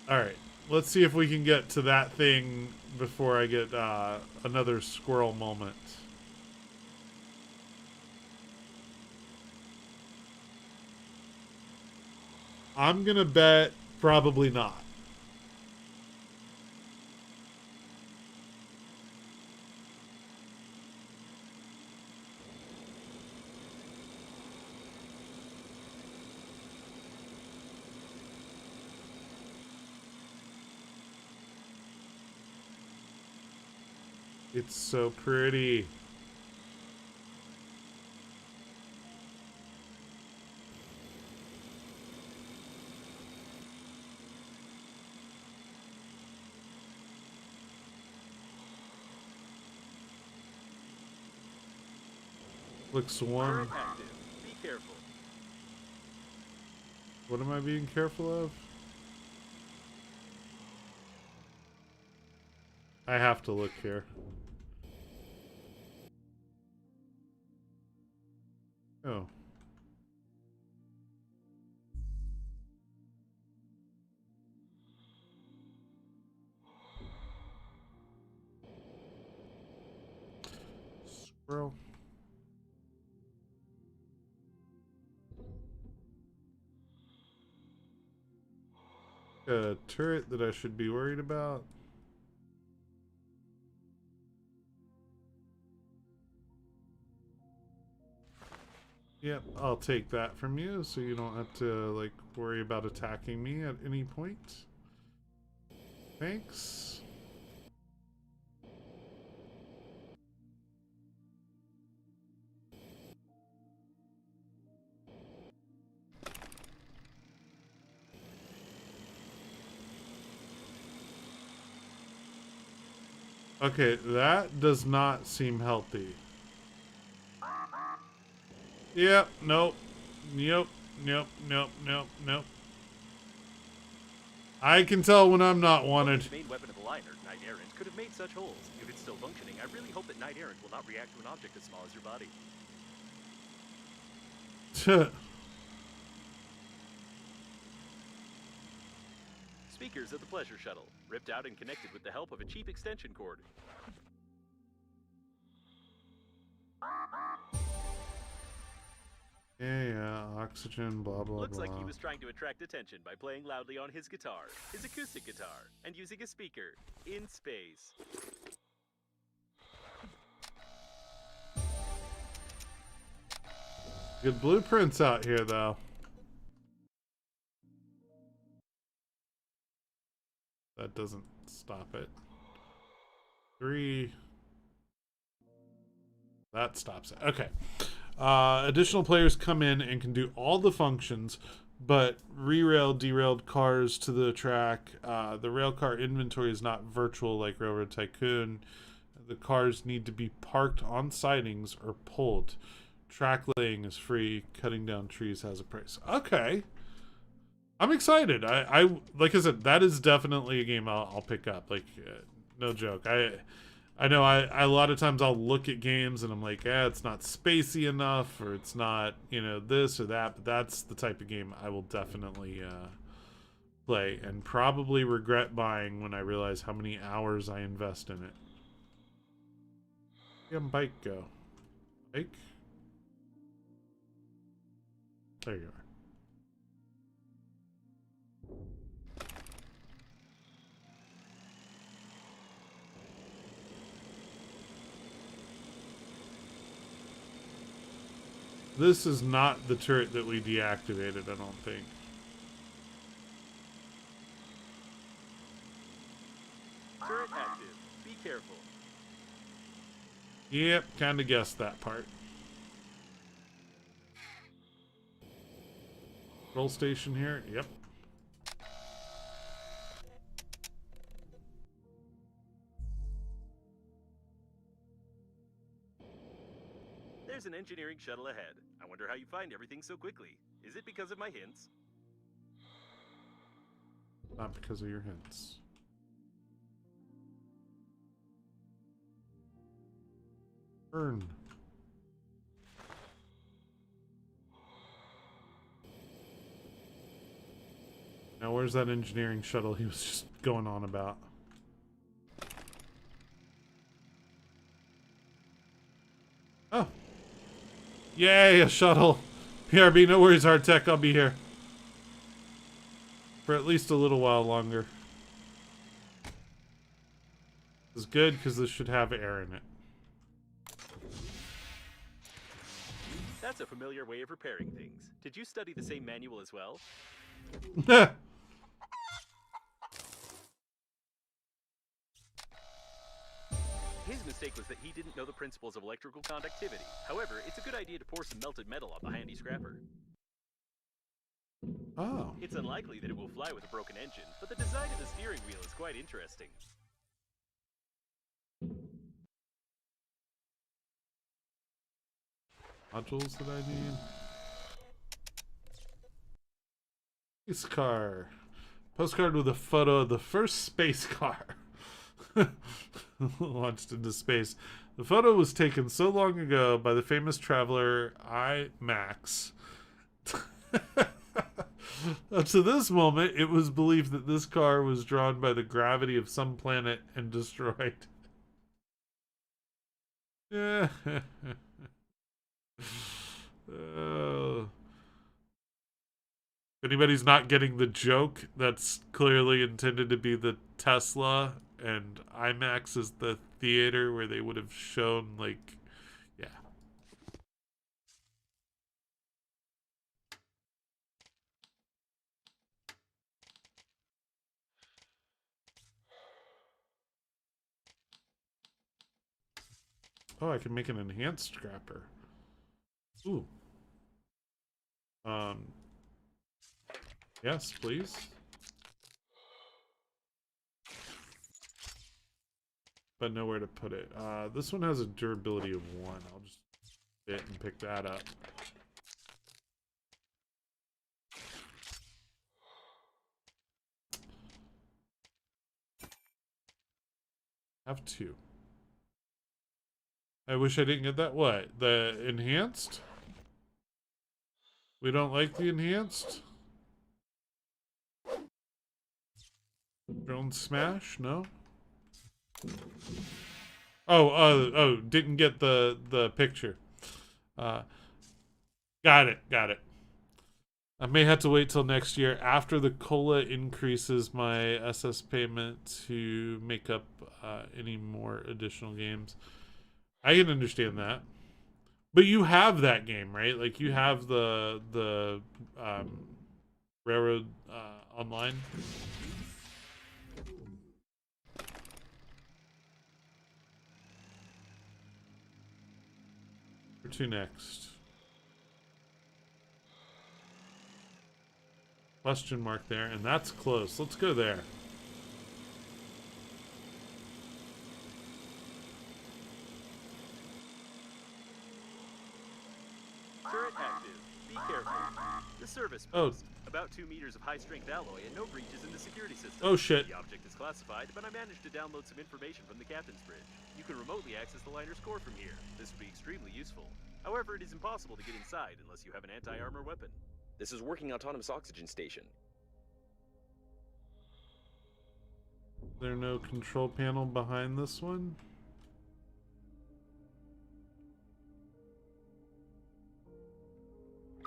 Alright. Let's see if we can get to that thing before I get another squirrel moment. I'm gonna bet probably not. It's so pretty. Looks warm. Active. Be careful. What am I being careful of? I have to look here. Oh. Squirrel. A turret that I should be worried about. Yep, I'll take that from you so you don't have to, like, worry about attacking me at any point. Thanks. Okay, that does not seem healthy. Yep, nope. Nope, nope, nope, nope, nope. I can tell when I'm not wanted. The main weapon of the liner, Knight Errant, could have made such holes. If it's still functioning, I really hope that Knight Errant will not react to an object as small as your body. Speakers of the Pleasure Shuttle, ripped out and connected with the help of a cheap extension cord. Yeah, oxygen, blah, blah, Looks blah. like he was trying to attract attention by playing loudly on his guitar, his acoustic guitar, and using a speaker in space. Good blueprints out here, though. That doesn't stop it. 3. That stops it. Okay. Additional players come in and can do all the functions, but re-railed, derailed cars to the track. The rail car inventory is not virtual like Railroad Tycoon. The cars need to be parked on sidings or pulled. Track laying is free. Cutting down trees has a price. Okay. I'm excited. I like I said, that is definitely a game I'll pick up. Like, no joke. I know I a lot of times I'll look at games and I'm like, it's not spacey enough, or it's not, this or that. But that's the type of game I will definitely play, and probably regret buying when I realize how many hours I invest in it. Where'd the bike go? Bike? There you are. This is not the turret that we deactivated, I don't think. Turret active. Be careful. Yep, kind of guessed that part. Control station here. Yep. There's an engineering shuttle ahead. I wonder how you find everything so quickly. Is it because of my hints? Not because of your hints. Burn. Now where's that engineering shuttle he was just going on about? Oh. Yay, a shuttle. PRB, no worries, Hardtech, I'll be here. For at least a little while longer. This is good, because this should have air in it. That's a familiar way of repairing things. Did you study the same manual as well? His mistake was that he didn't know the principles of electrical conductivity. However, it's a good idea to pour some melted metal on the handy scrapper. Oh. It's unlikely that it will fly with a broken engine, but the design of the steering wheel is quite interesting. Modules that I need. Space car. Postcard with a photo of the first space car. Launched into space. The photo was taken so long ago by the famous traveler Max. Up to this moment, it was believed that this car was drawn by the gravity of some planet and destroyed. Yeah. If anybody's not getting the joke, that's clearly intended to be the Tesla, and IMAX is the theater where they would have shown, like, yeah. Oh, I can make an enhanced scrapper. Ooh. Yes, please. But nowhere to put it. This one has a durability of 1. I'll just hit and pick that up. Have 2. I wish I didn't get that. What? The enhanced? We don't like the enhanced? Drone smash? No? Oh, didn't get the picture. Got it. Got it. I may have to wait till next year after the COLA increases my SS payment to make up any more additional games. I can understand that. But you have that game, right? Like you have the Railroad online. Where to next? Question mark there, and that's close. Let's go there. Turret active. Be careful. The service post. About 2 meters of high-strength alloy and no breaches in the security system. Oh shit. The object is classified, but I managed to download some information from the captain's bridge. You can remotely access the liner's core from here. This would be extremely useful. However, it is impossible to get inside unless you have an anti-armor weapon. This is working autonomous oxygen station. Is there no control panel behind this one?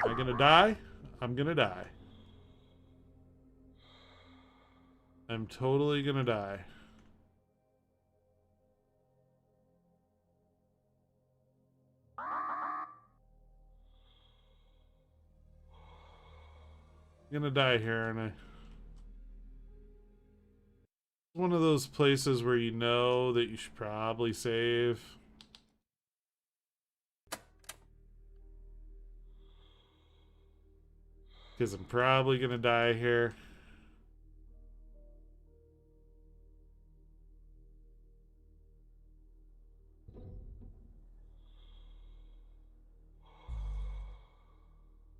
Am I gonna die? I'm gonna die. I'm totally gonna die. I'm gonna die here, aren't I? One of those places where you know that you should probably save. Because I'm probably gonna die here.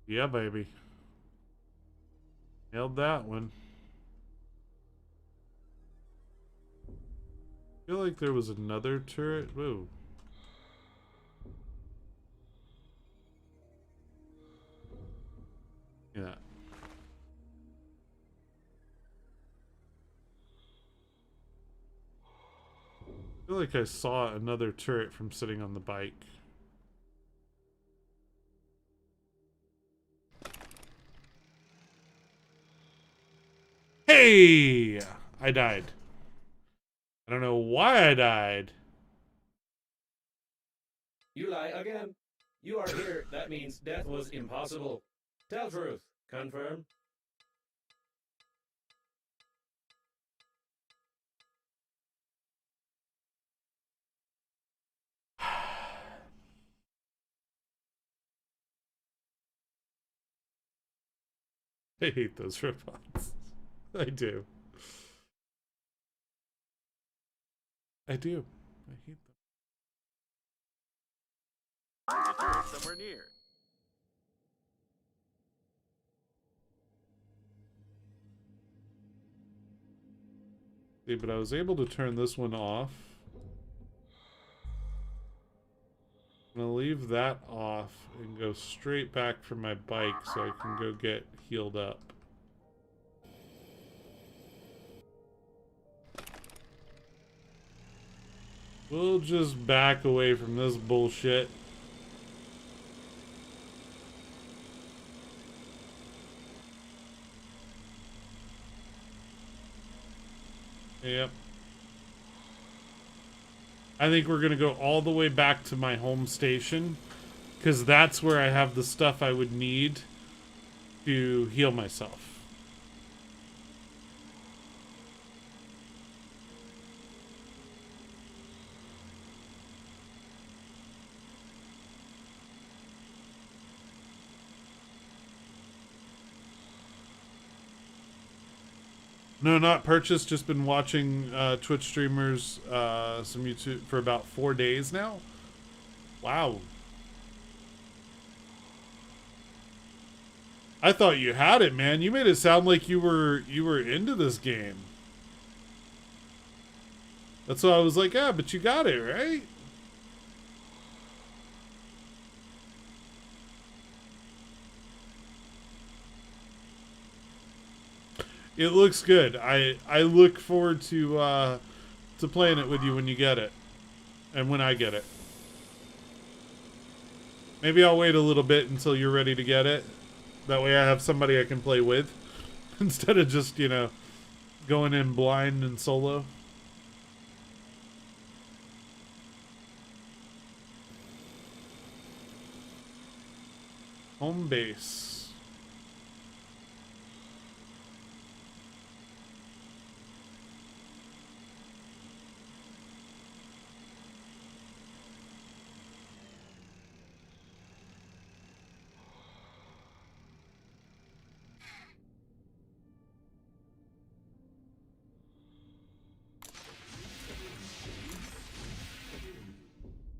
Yeah, baby. Nailed that one. I feel like there was another turret. Whoa. Yeah. I feel like I saw another turret from sitting on the bike. Hey! I died. I don't know why I died. You lie again. You are here. That means death was impossible. Tell truth. Confirm. I hate those robots. I do. I do. I hate them. There's a turret somewhere near. See, but I was able to turn this one off. I'm gonna leave that off and go straight back for my bike so I can go get healed up. We'll just back away from this bullshit. Yep. I think we're gonna go all the way back to my home station, because that's where I have the stuff I would need to heal myself. No, not purchased. Just been watching Twitch streamers, some YouTube for about 4 days now. Wow. I thought you had it, man. You made it sound like you were into this game. That's why I was like, yeah, but you got it, right? It looks good. I look forward to playing it with you when you get it, and when I get it. Maybe I'll wait a little bit until you're ready to get it. That way I have somebody I can play with. Instead of just, you know, going in blind and solo. Home base.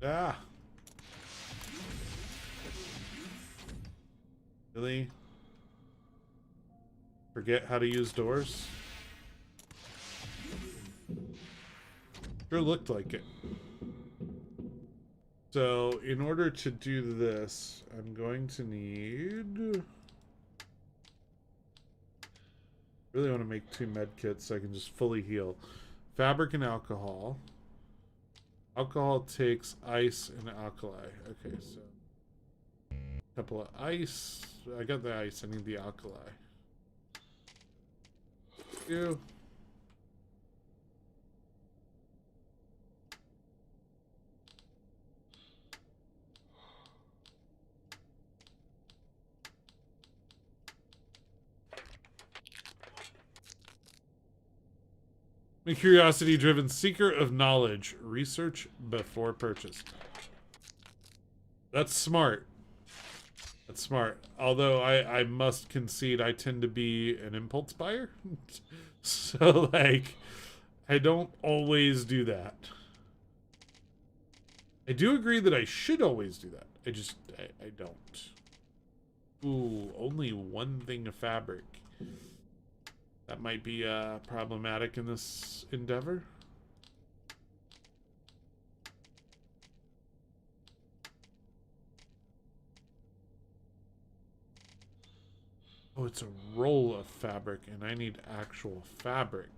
Ah. Really? Forget how to use doors? Sure looked like it. So, in order to do this, I'm going to need... Really want to make 2 med kits so I can just fully heal. Fabric and alcohol. Alcohol takes ice and alkali. Okay, so... A couple of ice. I got the ice. I need the alkali. You. A curiosity-driven seeker of knowledge. Research before purchase. That's smart. That's smart. Although I must concede I tend to be an impulse buyer. So, like, I don't always do that. I do agree that I should always do that. I don't. Ooh, only 1 thing of fabric. That might be problematic in this endeavor. Oh, it's a roll of fabric, and I need actual fabric.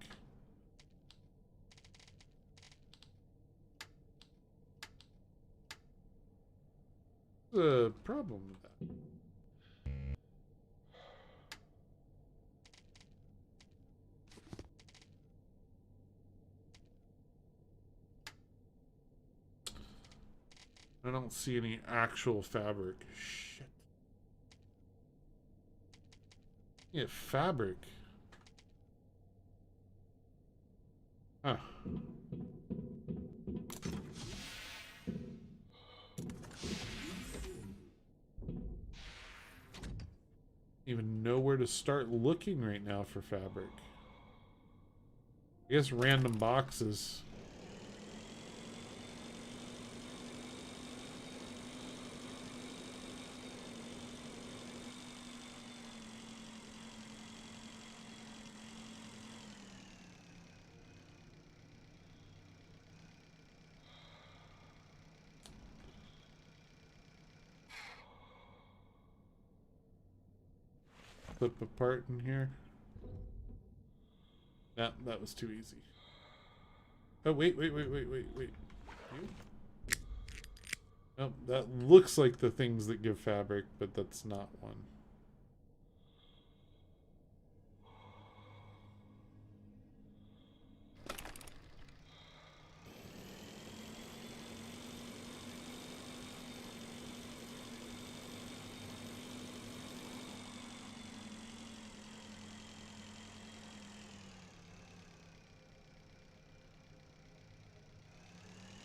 The problem with that. I don't see any actual fabric. Shit. Yeah, fabric. Huh. Even know where to start looking right now for fabric. I guess random boxes. Flip a part in here. Nah, that was too easy. Oh, wait. You? Oh, that looks like the things that give fabric, but that's not one.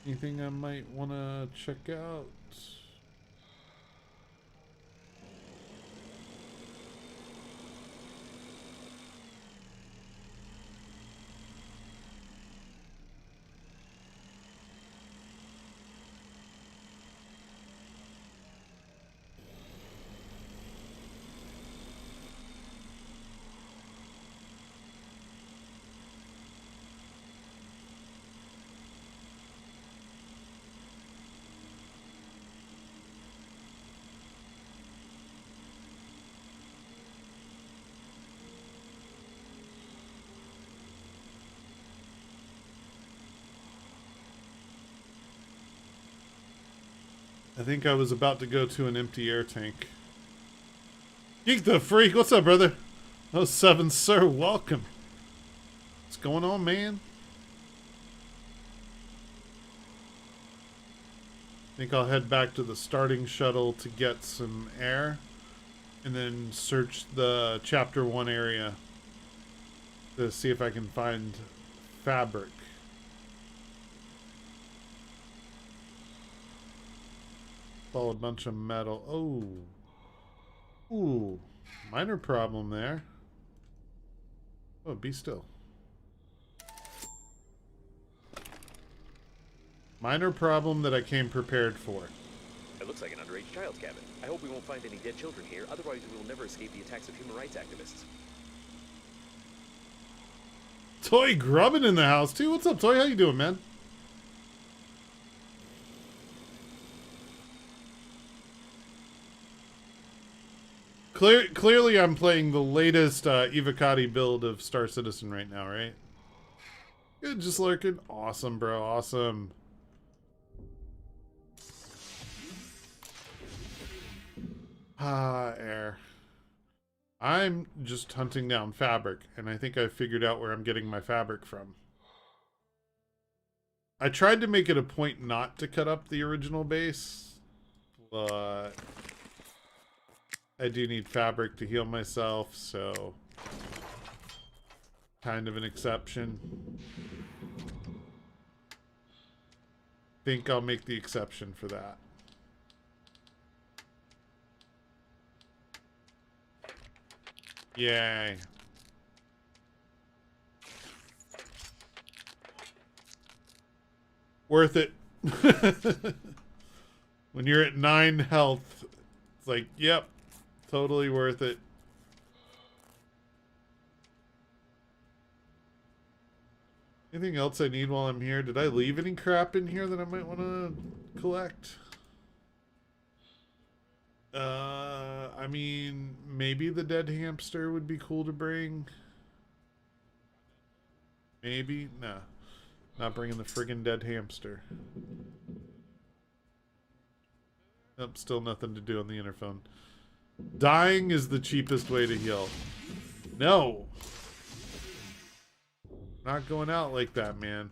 Anything I might want to check out? I think I was about to go to an empty air tank. Geek the Freak, what's up, brother? Oh, Seven, sir, welcome. What's going on, man? I think I'll head back to the starting shuttle to get some air, and then search the Chapter 1 area to see if I can find fabric. All a bunch of metal. Oh. Ooh. Minor problem there. Oh, be still. Minor problem that I came prepared for. It looks like an underage child's cabin. I hope we won't find any dead children here, otherwise we will never escape the attacks of human rights activists. Toy Grubbin in the house, too. What's up, Toy? How you doing, man? Clearly, I'm playing the latest Evocati build of Star Citizen right now, right? Good, just lurking. Awesome, bro. Awesome. Air. I'm just hunting down fabric, and I think I figured out where I'm getting my fabric from. I tried to make it a point not to cut up the original base, but I do need fabric to heal myself, so kind of an exception. Think I'll make the exception for that. Yay. Worth it. When you're at 9 health, it's like, yep, totally worth it. Anything else I need while I'm here? Did I leave any crap in here that I might want to collect? I mean, maybe the dead hamster would be cool to bring. Maybe? Nah. Not bringing the friggin' dead hamster. Nope, still nothing to do on the interphone. Dying is the cheapest way to heal. No! Not going out like that, man.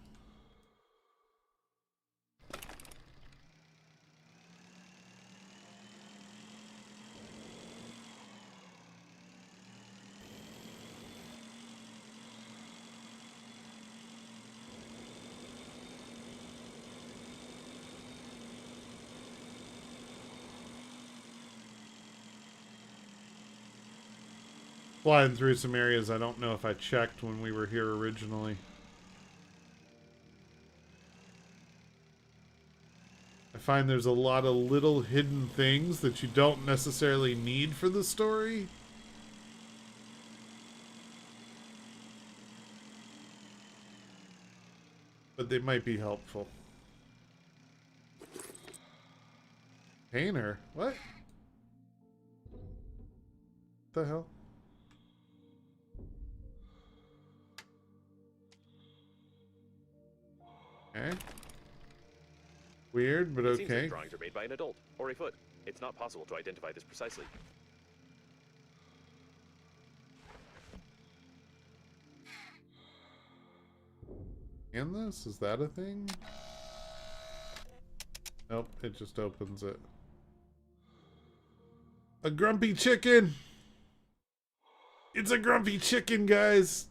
Flying through some areas I don't know if I checked when we were here originally. I find there's a lot of little hidden things that you don't necessarily need for the story. But they might be helpful. Painter? What? What the hell? Okay. Weird, but It seems okay. like drawings are made by an adult, or a foot. It's not possible to identify this precisely. In this? Is that a thing? Nope, it just opens it. A grumpy chicken! It's a grumpy chicken, guys!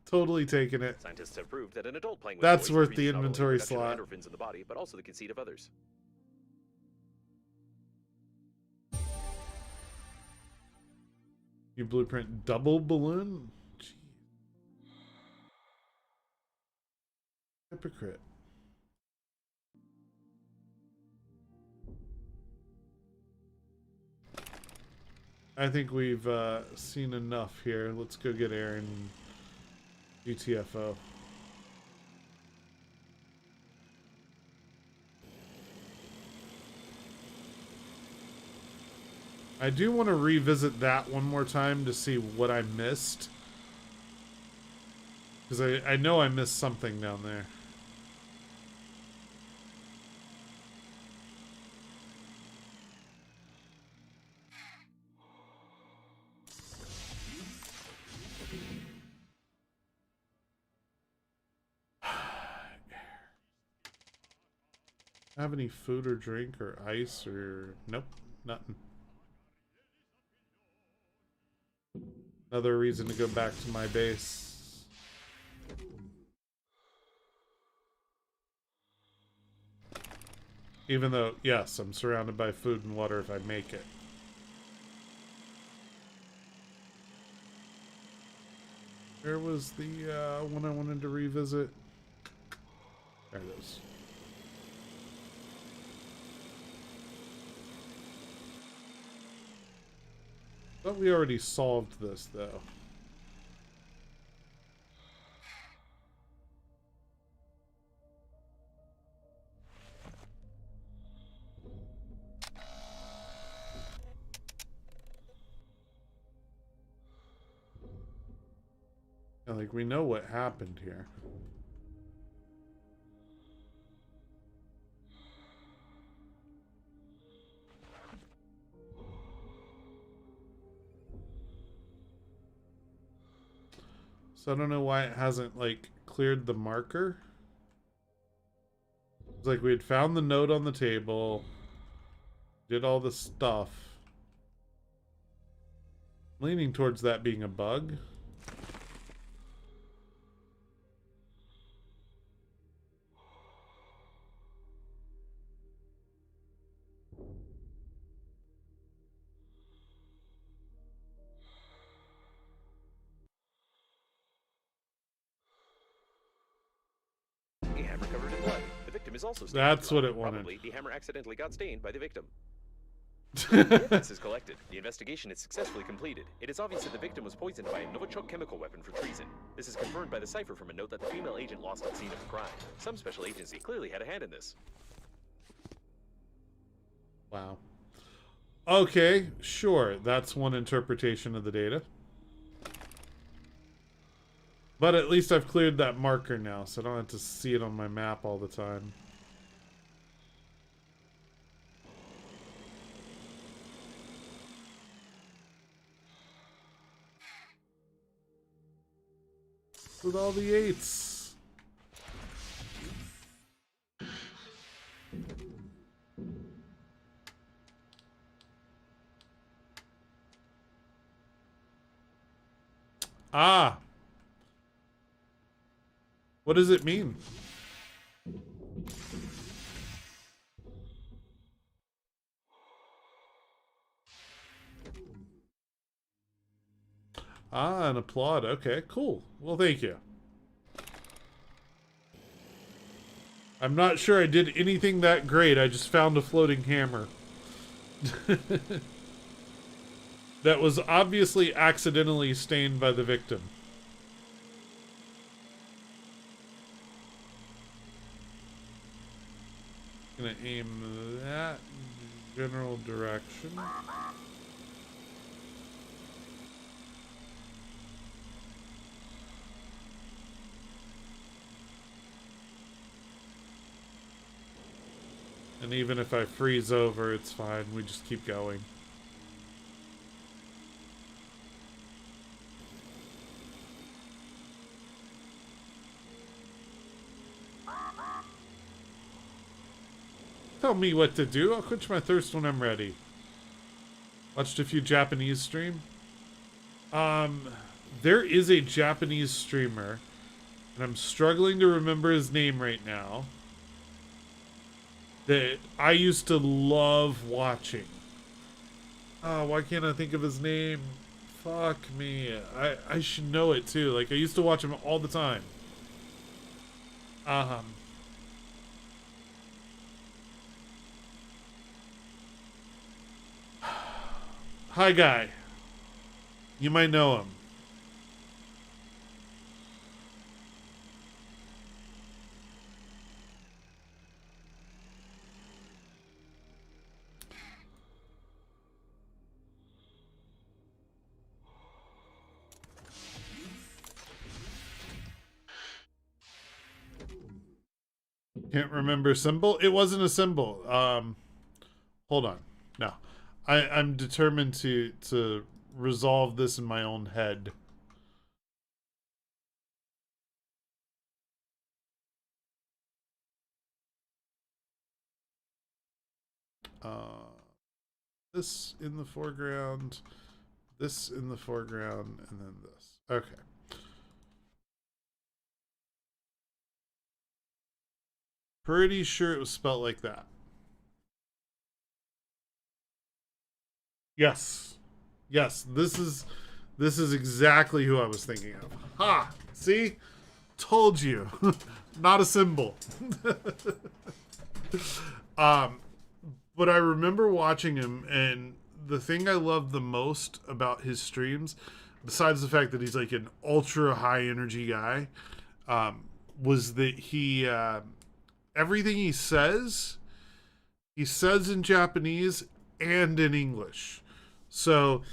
Totally taking it. Scientists have proved that an adult playing with That's toys worth the increases not only inventory production of slot. endorphins in the body, but also the conceit of others. You blueprint double balloon? Jeez. Hypocrite. I think we've seen enough here. Let's go get Aaron GTFO. I do want to revisit that one more time to see what I missed. Because I know I missed something down there. Have any food or drink or ice or... Nope, nothing. Another reason to go back to my base. Even though, yes, I'm surrounded by food and water if I make it. Where was the one I wanted to revisit? There it is. Thought we already solved this, though. Yeah, like, we know what happened here. So I don't know why it hasn't, like, cleared the marker. It's like we had found the note on the table, did all the stuff. I'm leaning towards that being a bug. A hammer covered in blood. The victim is also stained That's with what blood. it wanted. Probably the hammer accidentally got stained by the victim. The evidence is collected. The investigation is successfully completed. It is obvious that the victim was poisoned by a Novichok chemical weapon for treason. This is confirmed by the cipher from a note that the female agent lost at the scene of the crime. Some special agency clearly had a hand in this. Wow. Okay, sure. That's one interpretation of the data. But at least I've cleared that marker now, so I don't have to see it on my map all the time. With all the 8s. Ah! What does it mean? Ah, an applaud. Okay, cool. Well, thank you. I'm not sure I did anything that great. I just found a floating hammer. That was obviously accidentally stained by the victim. Gonna aim that general direction. And even if I freeze over, it's fine. We just keep going. Tell me what to do. I'll quench my thirst when I'm ready. Watched a few Japanese stream. There is a Japanese streamer, and I'm struggling to remember his name right now, that I used to love watching. Oh, why can't I think of his name? Fuck me. I should know it too. Like, I used to watch him all the time. Hi, guy. You might know him. Can't remember symbol. It wasn't a symbol. Hold on. No, I'm determined to resolve this in my own head. This in the foreground, this in the foreground, and then this. Okay. Pretty sure it was spelled like that. Yes. Yes, this is exactly who I was thinking of. Ha! See? Told you. Not a symbol. But I remember watching him, and the thing I love the most about his streams, besides the fact that he's like an ultra high energy guy, was that he everything he says in Japanese and in English. So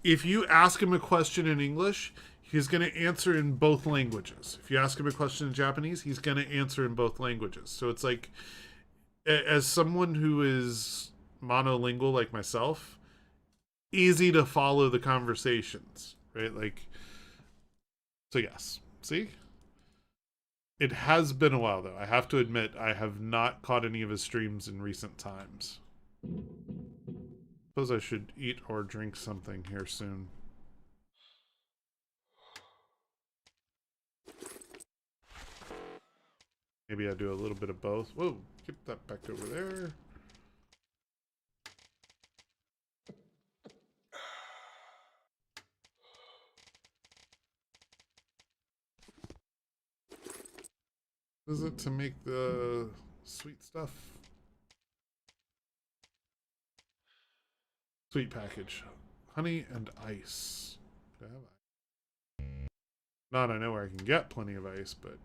if you ask him a question in English, he's going to answer in both languages. If you ask him a question in Japanese, he's going to answer in both languages. So it's like, as someone who is monolingual like myself, easy to follow the conversations, right? Like, so yes. See? It has been a while, though. I have to admit, I have not caught any of his streams in recent times. Suppose I should eat or drink something here soon. Maybe I do a little bit of both. Whoa, get that back over there. Is it to make the sweet stuff? Sweet package. Honey and ice. Do I have ice? Not I know where I can get plenty of ice, but...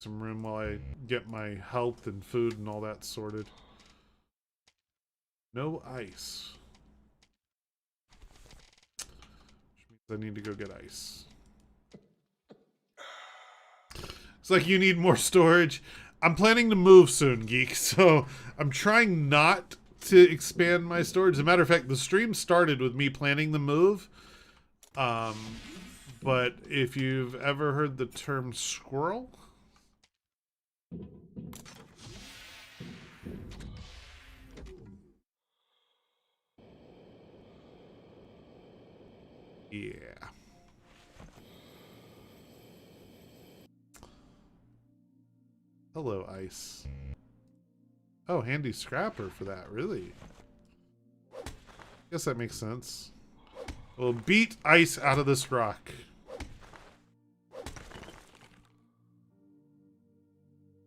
some room while I get my health and food and all that sorted. No ice. Which means I need to go get ice. It's like you need more storage. I'm planning to move soon, Geek, so I'm trying not to expand my storage. As a matter of fact, the stream started with me planning the move. But if you've ever heard the term squirrel... yeah. Hello, ice. Oh, handy scrapper for that, really? Guess that makes sense. We'll beat ice out of this rock.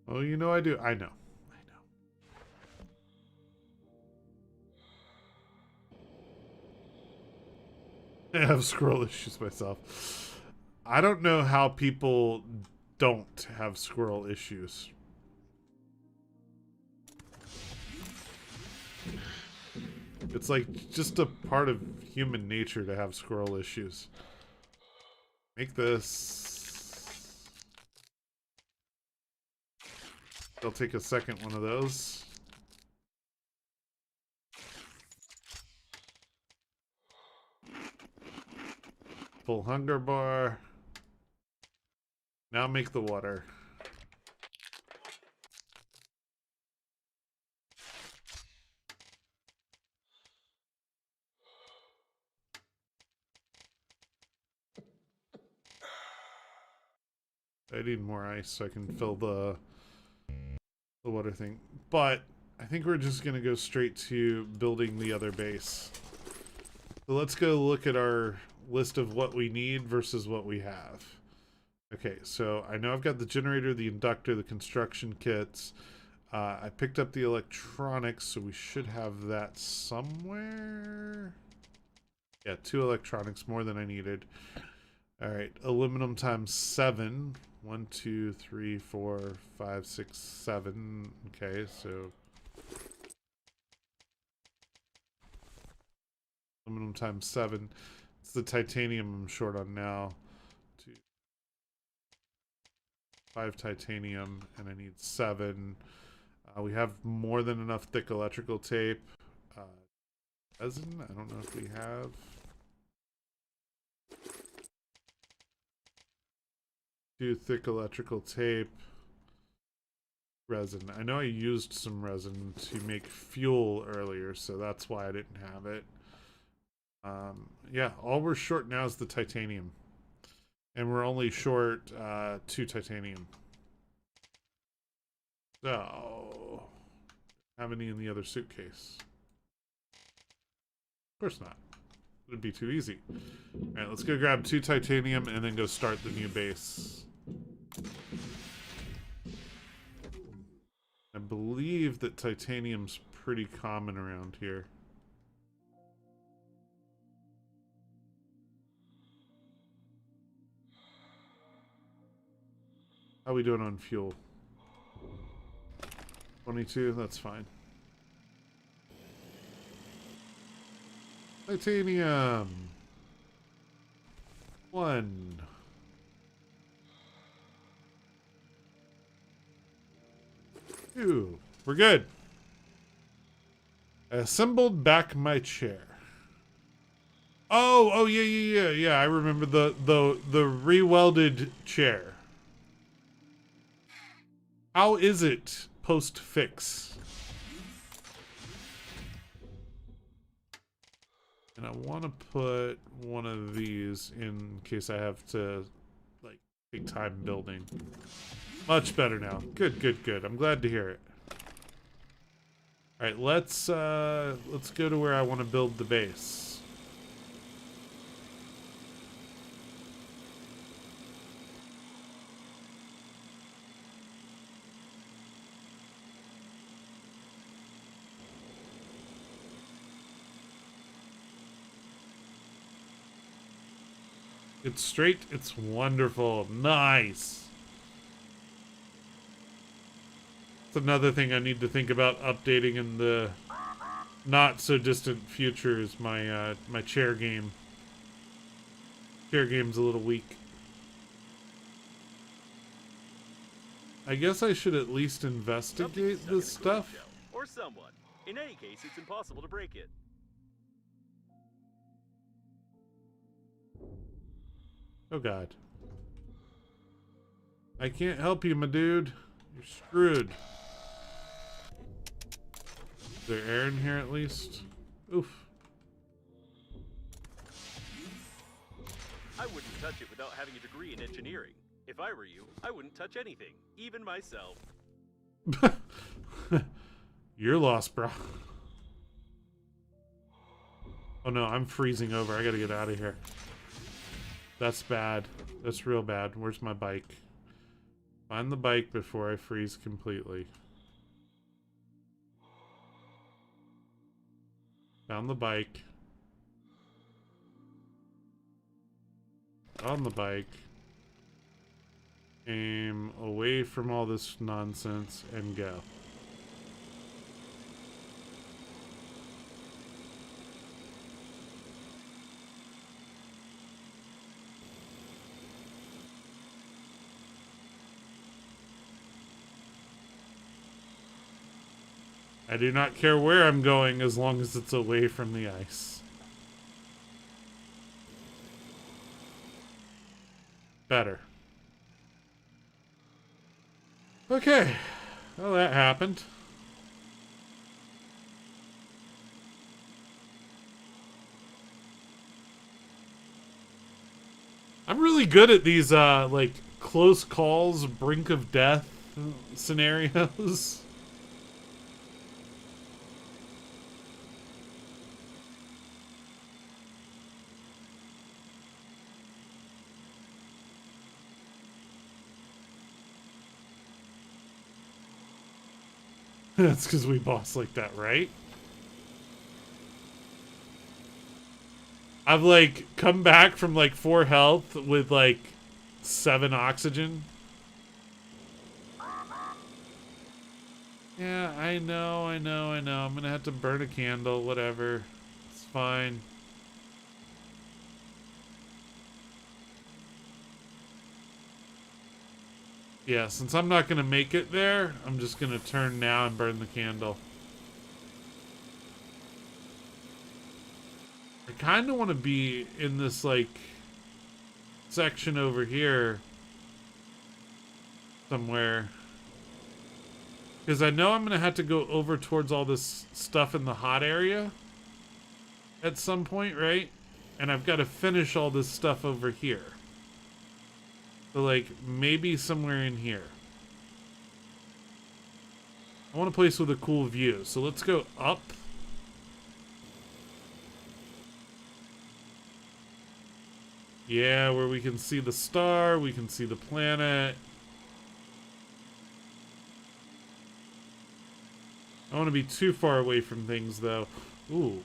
Oh, you know I do. I know. I have squirrel issues myself. I don't know how people don't have squirrel issues. It's like just a part of human nature to have squirrel issues. Make this. They'll take a second one of those. Full hunger bar. Now make the water. I need more ice so I can fill the water thing. But I think we're just going to go straight to building the other base. So let's go look at our list of what we need versus what we have. Okay, so I know I've got the generator, the inductor, the construction kits. I picked up the electronics, so we should have that somewhere. Yeah, 2 electronics, more than I needed. All right, aluminum times 7. 1, 2, 3, 4, 5, 6, 7. Okay, so aluminum times 7. It's the titanium I'm short on now. 2, 5 titanium, and I need 7. We have more than enough thick electrical tape. Resin, I don't know if we have. Too thick electrical tape. Resin. I know I used some resin to make fuel earlier, so that's why I didn't have it. Yeah, all we're short now is the titanium. And we're only short 2 titanium. So, have any in the other suitcase? Of course not. It would be too easy. Alright, let's go grab 2 titanium and then go start the new base. I believe that titanium's pretty common around here. How are we doing on fuel? 22, that's fine. Titanium. 1. 2. We're good. I assembled back my chair. Oh, yeah. I remember the re-welded chair. How is it post-fix? And I want to put one of these in case I have to, like, take time building. Much better now. Good. I'm glad to hear it. All right, let's go to where I want to build the base. It's straight. It's wonderful. Nice. That's another thing I need to think about updating in the not so distant future is my my chair game. Chair game's a little weak. I guess I should at least investigate this stuff. Or someone. In any case, it's impossible to break it. Oh god. I can't help you, my dude. You're screwed. Is there air in here at least? Oof. I wouldn't touch it without having a degree in engineering. If I were you, I wouldn't touch anything, even myself. You're lost, bro. Oh no, I'm freezing over. I gotta get out of here. That's bad. That's real bad. Where's my bike? Find the bike before I freeze completely. Found the bike. On the bike. Aim away from all this nonsense and go. I do not care where I'm going as long as it's away from the ice. Better. Okay. Well, that happened. I'm really good at these, like, close calls, brink of death scenarios. That's because we boss like that, right? I've, like, come back from, like, 4 health with, like, 7 oxygen. Yeah, I know. I'm gonna have to burn a candle, whatever. It's fine. Yeah, since I'm not gonna make it there, I'm just gonna turn now and burn the candle. I kind of want to be in this, like, section over here somewhere. Because I know I'm going to have to go over towards all this stuff in the hot area at some point, right? And I've got to finish all this stuff over here. So, like, maybe somewhere in here. I want a place with a cool view. So let's go up. Yeah, where we can see the star, we can see the planet. I don't want to be too far away from things, though. Ooh,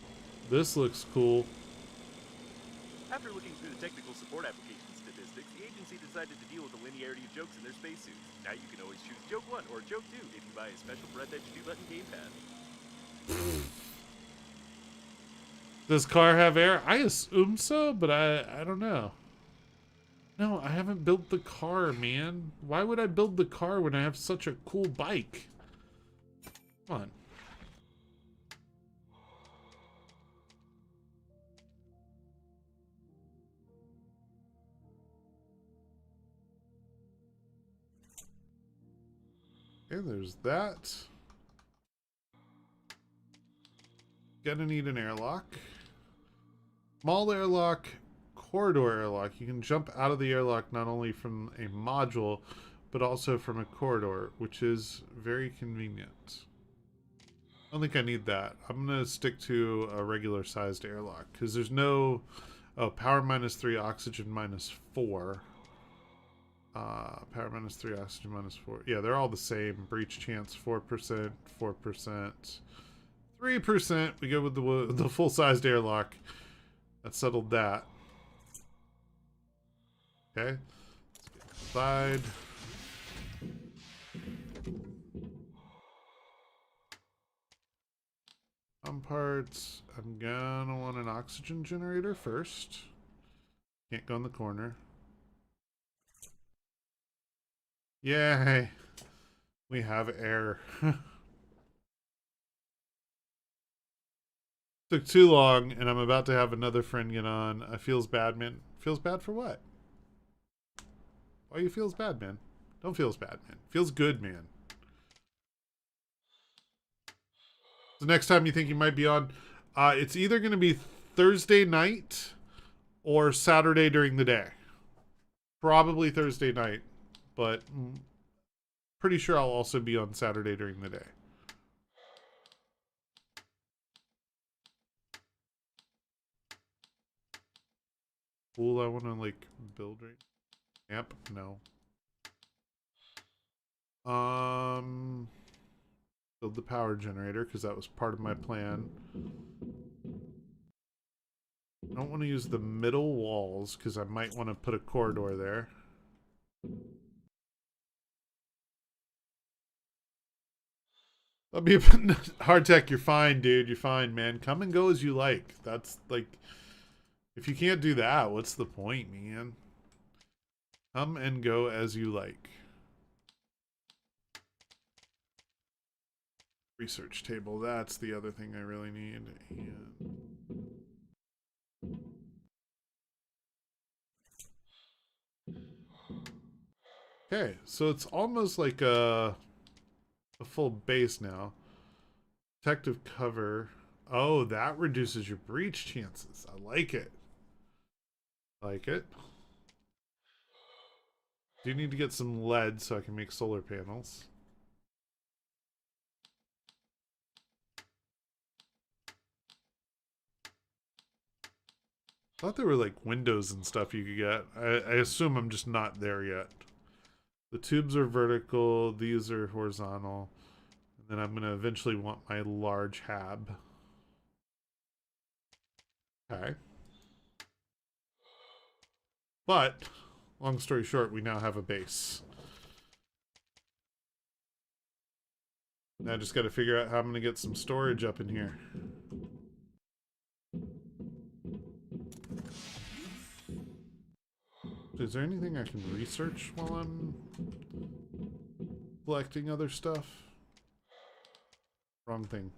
this looks cool. After looking through the technical support application statistics, the agency decided to deal with the linearity of jokes in their spacesuits. Now you can always choose Joke 1 or Joke 2 if you buy a special Breathedge 2-button gamepad. Does car have air? I assume so, but I don't know. No, I haven't built the car, man. Why would I build the car when I have such a cool bike? Come on. Okay, there's that. Gonna need an airlock. Small airlock, corridor airlock. You can jump out of the airlock not only from a module, but also from a corridor, which is very convenient. I don't think I need that. I'm gonna stick to a regular sized airlock because there's no power -3, oxygen -4. Power -3, oxygen -4. Yeah, they're all the same. Breach chance 4%, 4%, 3%. We go with the full sized airlock. That settled that. Okay. Let's get inside. Parts. I'm gonna want an oxygen generator first. Can't go in the corner. Yay! We have air. Took too long, and I'm about to have another friend get on. I feels bad, man. Feels bad for what? Why you feels bad, man? Don't feels bad, man. Feels good, man. The next time you think you might be on, it's either going to be Thursday night or Saturday during the day. Probably Thursday night, but pretty sure I'll also be on Saturday during the day. Cool, I want to like build right. Yep, no. Build the power generator because that was part of my plan. I don't want to use the middle walls because I might want to put a corridor there. That'll be a bit hardtech. You're fine, dude. You're fine, man. Come and go as you like. That's like, if you can't do that, what's the point, man? Come and go as you like. Research table. That's the other thing I really need. And okay, so it's almost like a full base now. Protective cover. Oh, that reduces your breach chances. I like it. I like it. Do need to get some lead so I can make solar panels. I thought there were like windows and stuff you could get. I assume I'm just not there yet. The tubes are vertical. These are horizontal. And then I'm going to eventually want my large hab. Okay. But, long story short, we now have a base. Now I just got to figure out how I'm going to get some storage up in here. Is there anything I can research while I'm collecting other stuff? Wrong thing.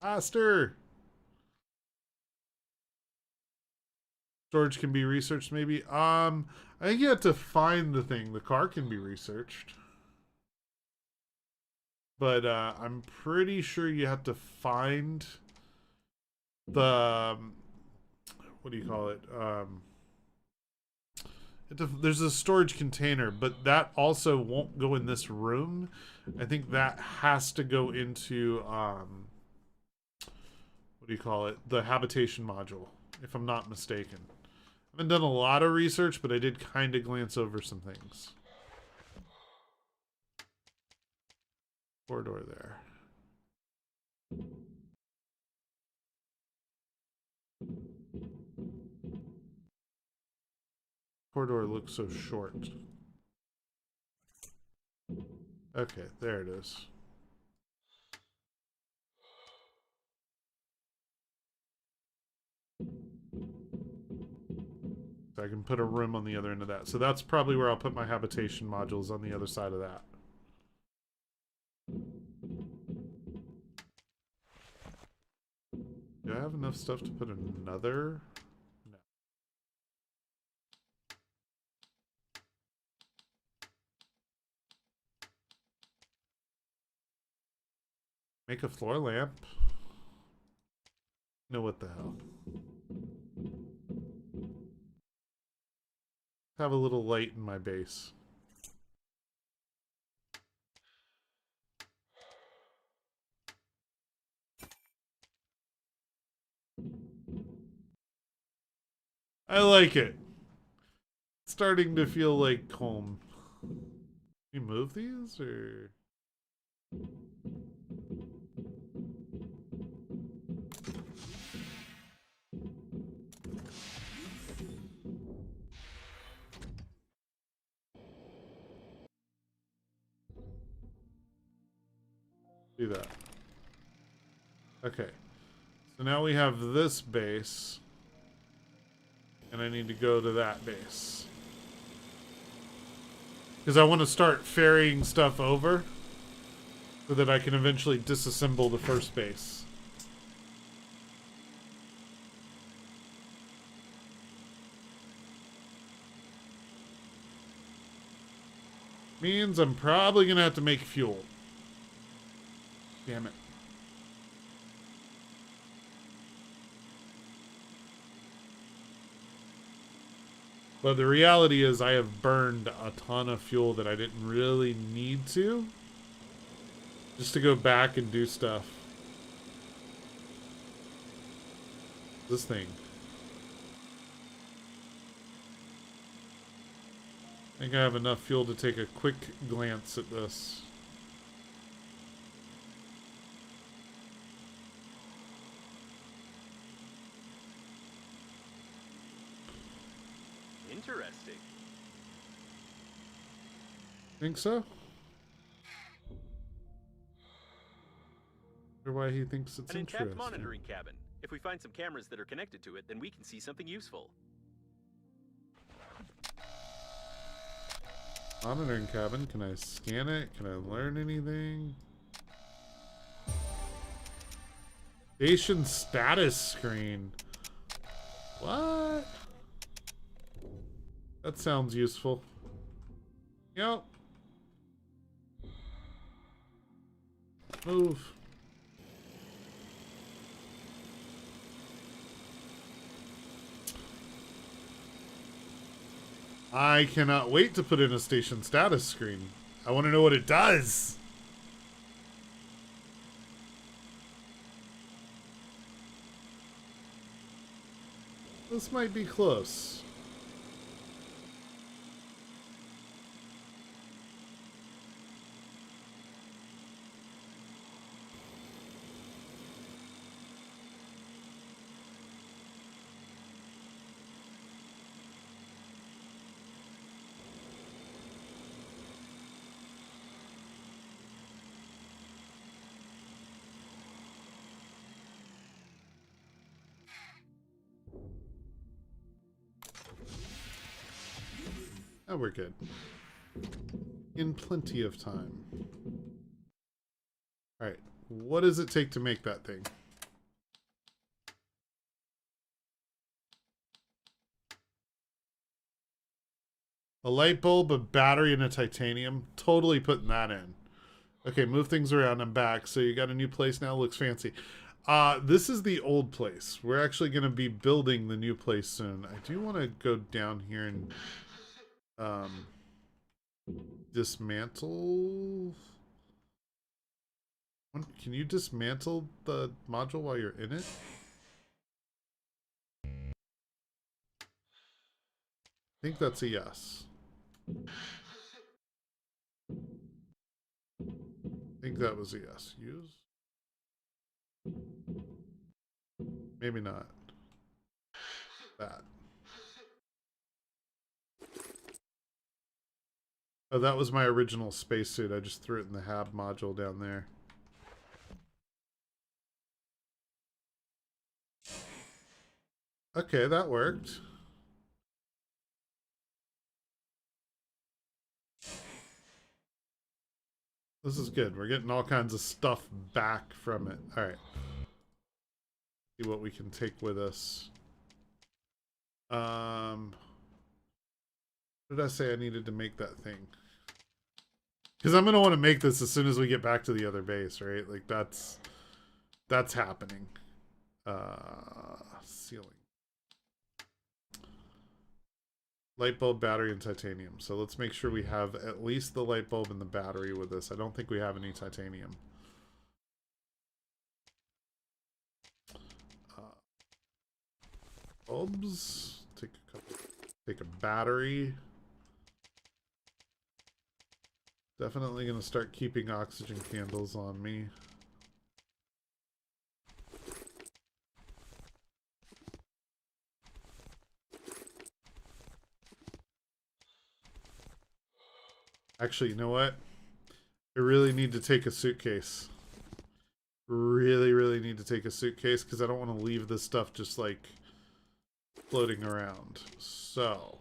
Faster! Storage can be researched, maybe. I think you have to find the thing. The car can be researched. But I'm pretty sure you have to find the what do you call it? There's a storage container, but that also won't go in this room. I think that has to go into what do you call it? The habitation module, if I'm not mistaken. I haven't done a lot of research, but I did kind of glance over some things. Corridor there. Corridor looks so short. Okay, there it is. So I can put a room on the other end of that. So that's probably where I'll put my habitation modules, on the other side of that. Do I have enough stuff to put another? No. Make a floor lamp? No, what the hell? Have a little light in my base. I like it. It's starting to feel like home. You move these, or? Do that. Okay. So now we have this base. And I need to go to that base. Because I want to start ferrying stuff over. So that I can eventually disassemble the first base. Means I'm probably going to have to make fuel. Damn it. But the reality is I have burned a ton of fuel that I didn't really need to. Just to go back and do stuff. This thing. I think I have enough fuel to take a quick glance at this. Interesting. Think so? Or why he thinks it's An intact interesting. monitoring cabin. If we find some cameras that are connected to it, then we can see something useful. Monitoring cabin. Can I scan it? Can I learn anything? Station status screen. What? That sounds useful. Yep. Move. I cannot wait to put in a station status screen. I want to know what it does. This might be close. Oh, we're good. In plenty of time. Alright, what does it take to make that thing? A light bulb, a battery, and a titanium. Totally putting that in. Okay, move things around. I'm back. So you got a new place now. Looks fancy. This is the old place. We're actually going to be building the new place soon. I do want to go down here and dismantle. Can you dismantle the module while you're in it? I think that's a yes. I think that was a yes. Use? Maybe not. That. Oh, that was my original spacesuit. I just threw it in the HAB module down there. Okay, that worked. This is good. We're getting all kinds of stuff back from it. All right. See what we can take with us. What did I say I needed to make that thing? Because I'm going to want to make this as soon as we get back to the other base, right? Like, that's happening. Ceiling. Light bulb, battery, and titanium. So let's make sure we have at least the light bulb and the battery with us. I don't think we have any titanium. Bulbs. Take a couple. Take a battery. Definitely going to start keeping oxygen candles on me. Actually, you know what? I really need to take a suitcase. Really need to take a suitcase because I don't want to leave this stuff just like floating around. So,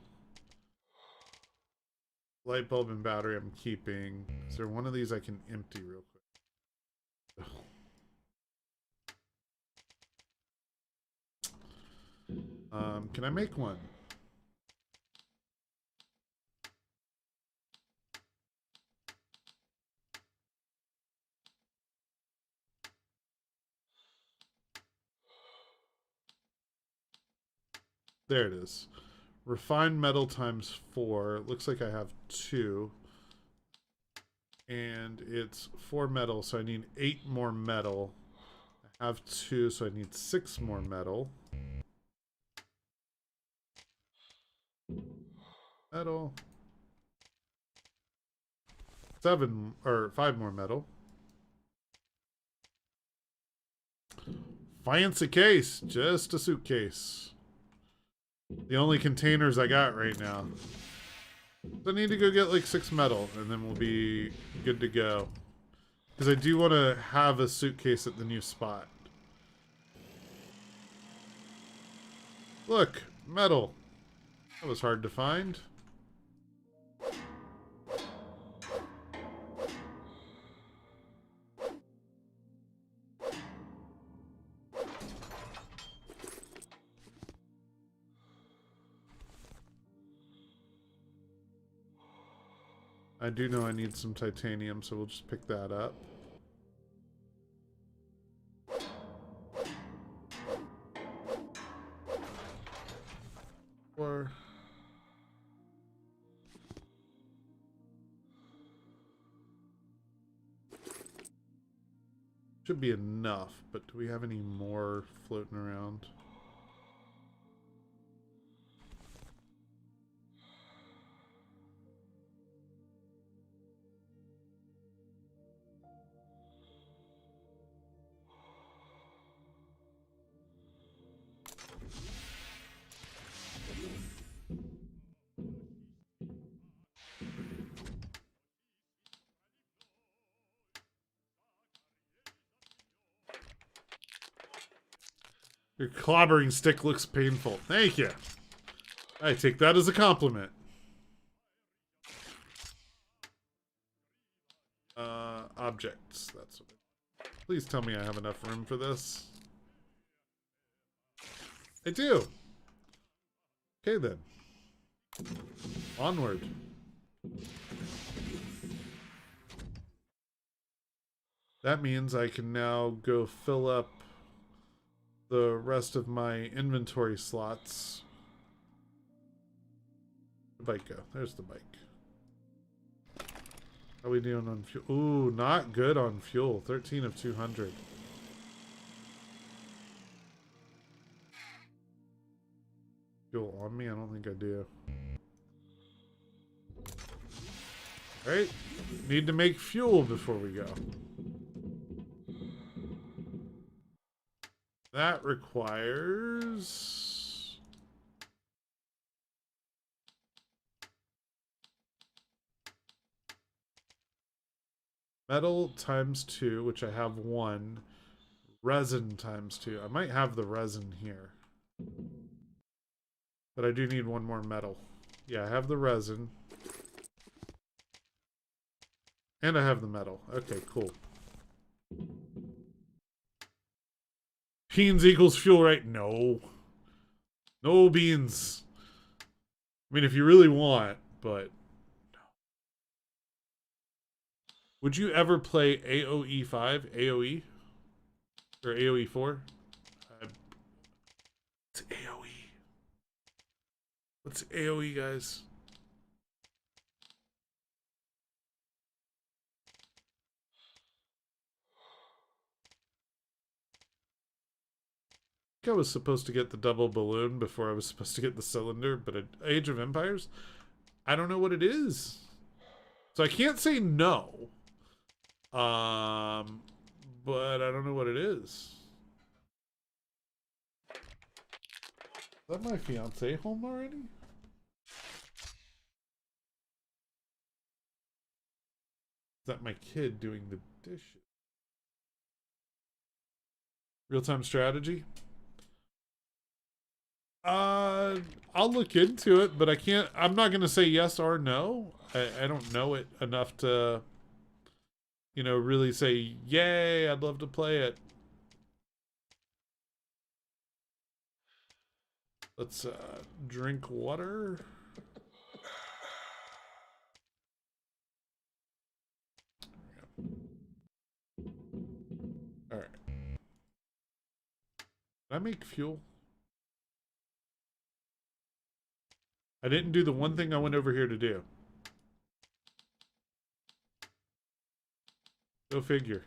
light bulb and battery I'm keeping. Is there one of these I can empty real quick? Can I make one? There it is. Refined metal times 4. Looks like I have 2. And it's 4 metal, so I need 8 more metal. I have 2, so I need 6 more metal. Metal. 7 or 5 more metal. Fancy case. Just a suitcase. The only containers I got right now. So I need to go get like 6 metal and then we'll be good to go. Because I do want to have a suitcase at the new spot. Look, metal. That was hard to find. I do know I need some titanium, so we'll just pick that up. Or should be enough, but do we have any more floating around? Your clobbering stick looks painful. Thank you. I take that as a compliment. Objects. That's what it. Please tell me I have enough room for this. I do. Okay then. Onward. That means I can now go fill up the rest of my inventory slots. The bike go. There's the bike. How are we doing on fuel? Ooh, not good on fuel. 13 of 200. Fuel on me? I don't think I do. Alright. Need to make fuel before we go. That requires... metal times 2, which I have 1. Resin times 2. I might have the resin here. But I do need 1 more metal. Yeah, I have the resin. And I have the metal. Okay, cool. Beans equals fuel, right? No. No beans. I mean, if you really want, but... no. Would you ever play AOE 5? AOE? Or AOE 4? It's AOE. What's AOE, guys? I think I was supposed to get the double balloon before I was supposed to get the cylinder, but at Age of Empires, I don't know what it is. So I can't say no. But I don't know what it is. Is that my fiance home already? Is that my kid doing the dishes? Real-time strategy? I'll look into it, but I'm not going to say yes or no. I don't know it enough to, you know, really say, yay, I'd love to play it. Let's drink water. All right. Did I make fuel? I didn't do the one thing I went over here to do. Go figure.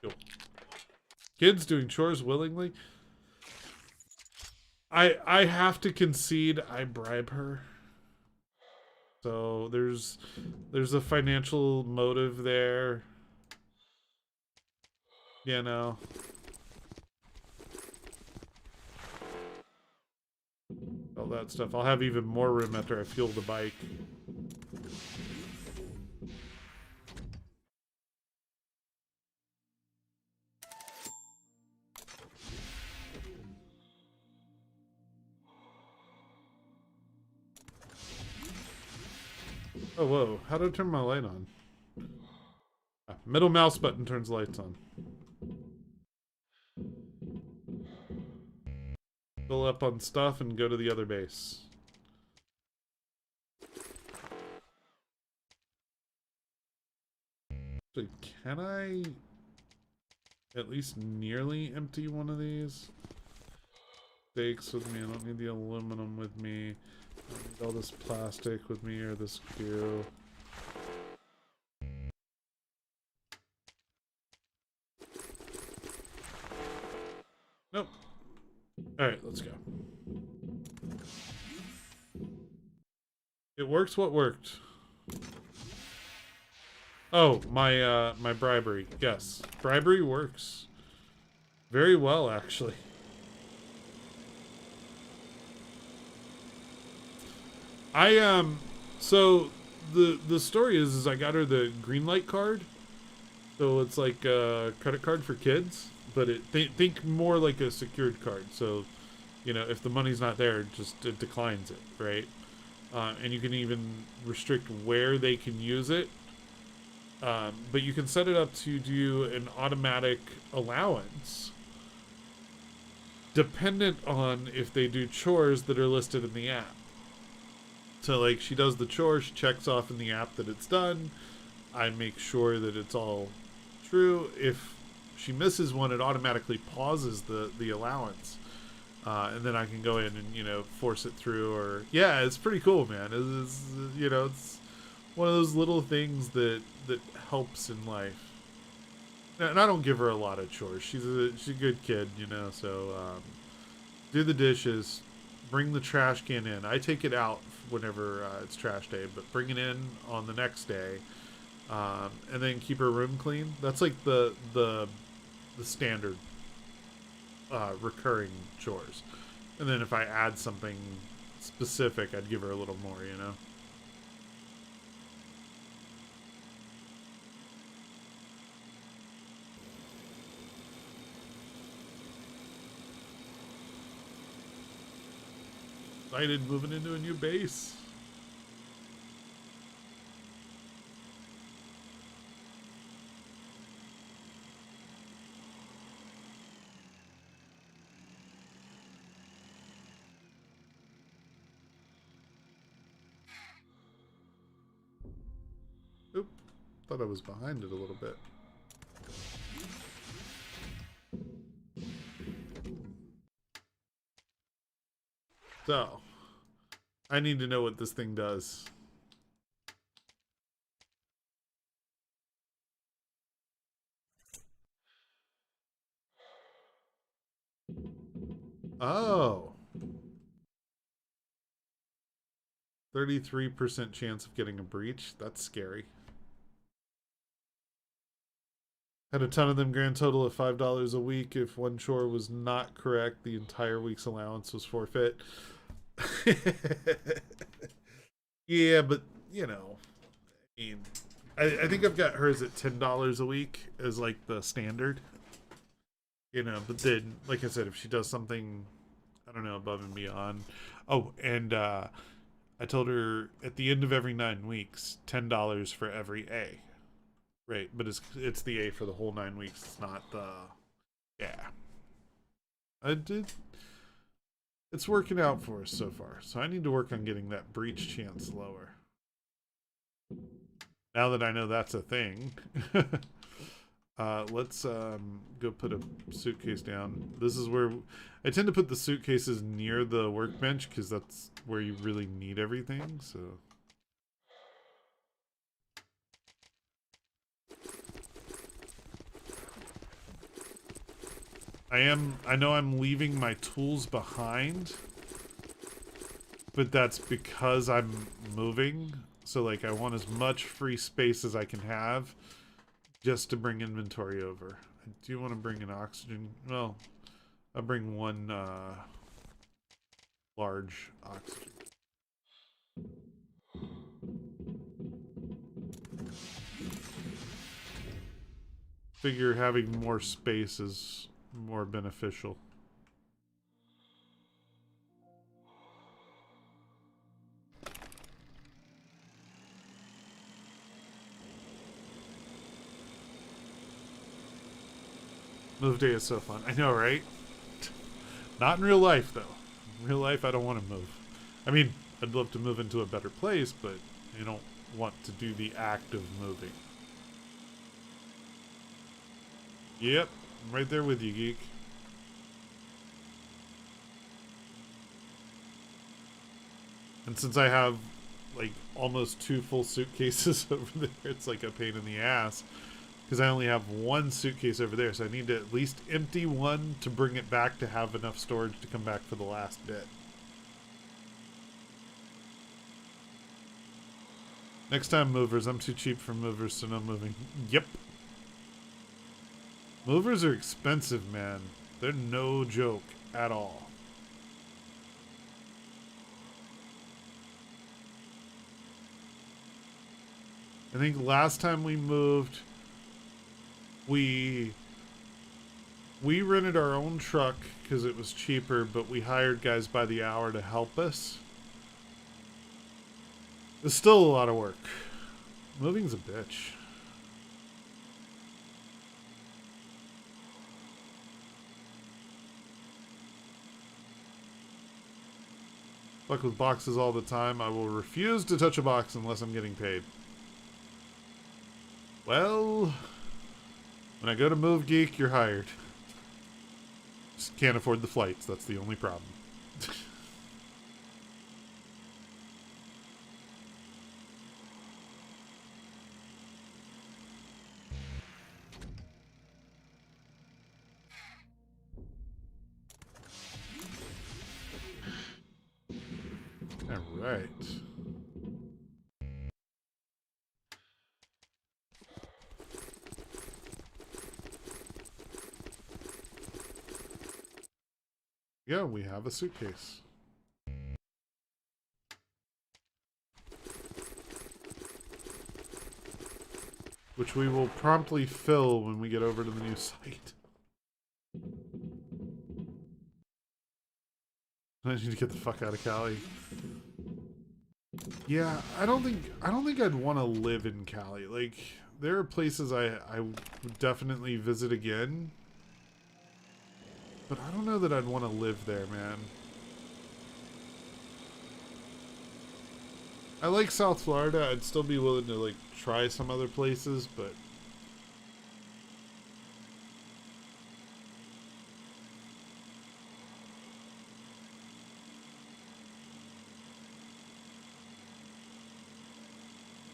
Cool. Kids doing chores willingly. I have to concede I bribe her. So there's a financial motive there. You know. All that stuff. I'll have even more room after I fuel the bike. Oh, whoa. How do I turn my light on? Middle mouse button turns lights on. Fill up on stuff and go to the other base. So can I at least nearly empty one of these? Stakes with me. I don't need the aluminum with me. I don't need all this plastic with me or this goo. Nope. Alright, let's go. It works what worked. Oh, my bribery. Yes. Bribery works. Very well, actually. So the story is I got her the green light card. So it's like a credit card for kids, but think more like a secured card. So, you know, if the money's not there, it declines it, right? And you can even restrict where they can use it. But you can set it up to do an automatic allowance dependent on if they do chores that are listed in the app. So like she does the chore, she checks off in the app that it's done. I make sure that it's all true. If she misses one, it automatically pauses the allowance. And then I can go in and, you know, force it through. Or yeah, it's pretty cool, man. It's you know, it's one of those little things that helps in life. And I don't give her a lot of chores. She's a good kid, you know. So do the dishes, bring the trash can in. I take it out whenever it's trash day, but bring it in on the next day, and then keep her room clean. That's like the standard recurring chores. And then if I add something specific, I'd give her a little more, you know. Excited moving into a new base. Oop, thought I was behind it a little bit. So, I need to know what this thing does. Oh. 33% chance of getting a breach. That's scary. Had a ton of them, grand total of $5 a week. If one chore was not correct, the entire week's allowance was forfeit. Yeah, but, you know, I mean, I think I've got hers at $10 a week as like the standard. You know, but then, like I said, if she does something, I don't know, above and beyond. Oh, and I told her at the end of every 9 weeks, $10 for every A. Right, but it's the A for the whole 9 weeks. It's not the, yeah. I did. It's working out for us so far. So I need to work on getting that breach chance lower. Now that I know that's a thing. Let's go put a suitcase down. This is where I tend to put the suitcases near the workbench because that's where you really need everything. So I know I'm leaving my tools behind, but that's because I'm moving. So like I want as much free space as I can have just to bring inventory over. I do want to bring an oxygen. Well, I'll bring one large oxygen. Figure having more space is more beneficial. Move day is so fun. I know, right? Not in real life, though. In real life, I don't want to move. I mean, I'd love to move into a better place, but I don't want to do the act of moving. Yep, I'm right there with you, geek. And since I have, like, almost 2 full suitcases over there, it's like a pain in the ass. Because I only have 1 suitcase over there, so I need to at least empty one to bring it back to have enough storage to come back for the last bit. Next time, movers. I'm too cheap for movers, so no moving. Yep. Movers are expensive, man. They're no joke at all. I think last time we moved, we rented our own truck because it was cheaper, but we hired guys by the hour to help us. It's still a lot of work. Moving's a bitch. Fuck with boxes all the time. I will refuse to touch a box unless I'm getting paid. Well, when I go to Move Geek, you're hired. Just can't afford the flights. That's the only problem. All right. Yeah, we have a suitcase. Which we will promptly fill when we get over to the new site. I need to get the fuck out of Cali. Yeah, I don't think I'd want to live in Cali. Like, there are places I would definitely visit again. But I don't know that I'd want to live there, man. I like South Florida. I'd still be willing to, like, try some other places, but...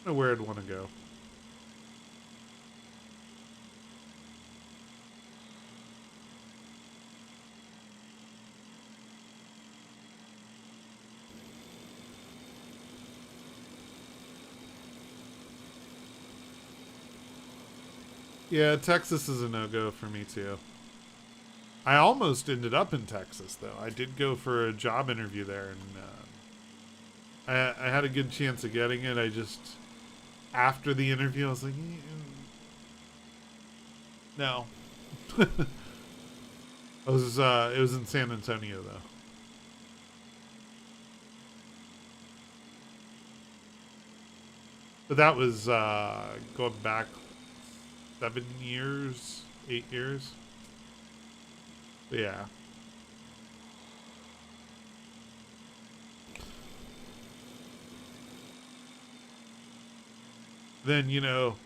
I don't know where I'd want to go. Yeah, Texas is a no-go for me, too. I almost ended up in Texas, though. I did go for a job interview there, and I had a good chance of getting it. I just... After the interview, I was like... No. It was in San Antonio, though. But that was going back 7 years, 8 years. But yeah. Then, you know,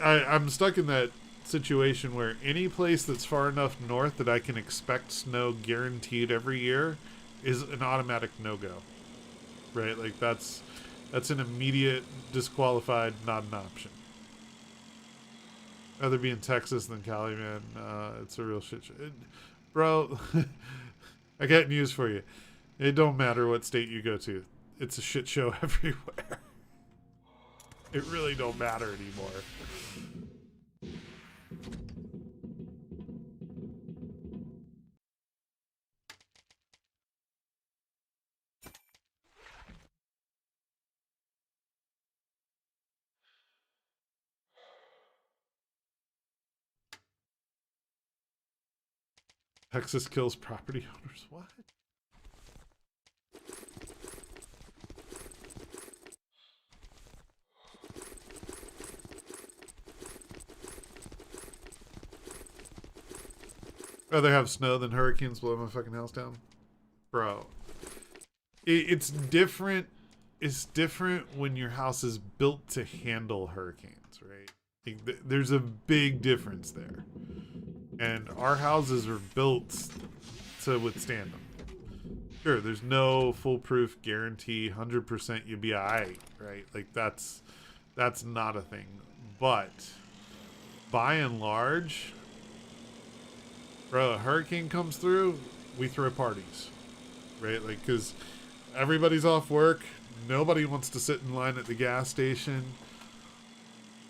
I'm stuck in that situation where any place that's far enough north that I can expect snow guaranteed every year is an automatic no-go. Right? Like, that's an immediate disqualified, not an option. Rather be in Texas than Cali, man. It's a real shit show. Bro, I got news for you. It don't matter what state you go to. It's a shit show everywhere. It really don't matter anymore. Texas kills property owners. What? Rather have snow than hurricanes blow my fucking house down? Bro. It's different. It's different when your house is built to handle hurricanes, right? Like, there's a big difference there. And our houses are built to withstand them. Sure, there's no foolproof guarantee, 100% you'll be alright, right? Like, that's not a thing. But, by and large, bro, a hurricane comes through, we throw parties, right? Like, because everybody's off work, nobody wants to sit in line at the gas station,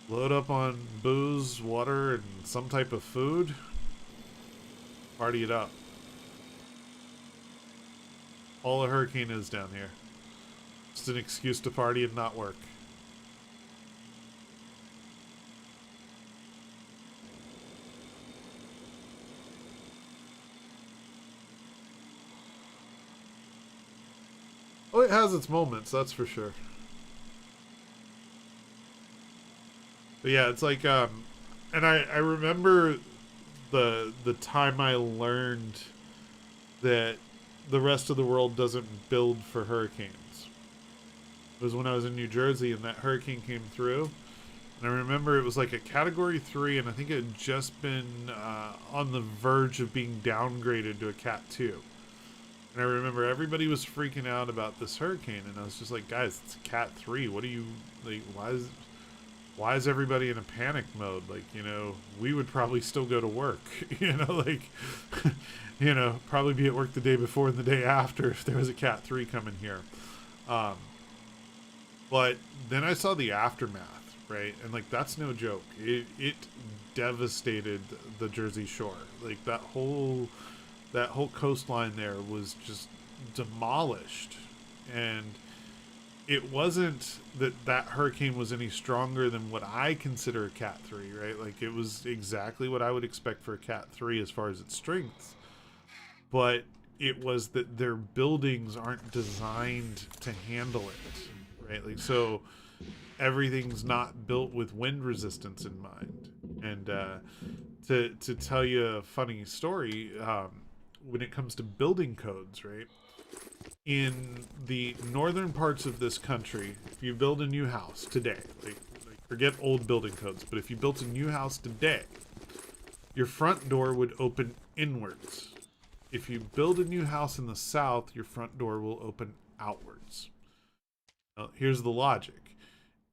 load up on booze, water, and some type of food, party it up. All a hurricane is down here. Just an excuse to party and not work. Oh, it has its moments, that's for sure. But yeah, it's like, and I remember the time I learned that the rest of the world doesn't build for hurricanes. It was when I was in New Jersey and that hurricane came through. And I remember it was like a category 3, and I think it had just been on the verge of being downgraded to a cat 2. And I remember everybody was freaking out about this hurricane, and I was just like, guys, it's a cat 3. What do you, like, why is everybody in a panic mode? Like, you know, we would probably still go to work, you know, like, you know, probably be at work the day before and the day after if there was a cat 3 coming here. But then I saw the aftermath, right? And like, that's no joke. It devastated the Jersey Shore. Like that whole coastline there was just demolished. And it wasn't that hurricane was any stronger than what I consider a cat 3, right? Like it was exactly what I would expect for a cat 3 as far as its strength. But it was that their buildings aren't designed to handle it, right? Like, so everything's not built with wind resistance in mind. And to tell you a funny story, when it comes to building codes, right? In the northern parts of this country, if you build a new house today, like forget old building codes, but if you built a new house today, your front door would open inwards. If you build a new house in the south, your front door will open outwards. Now, here's the logic.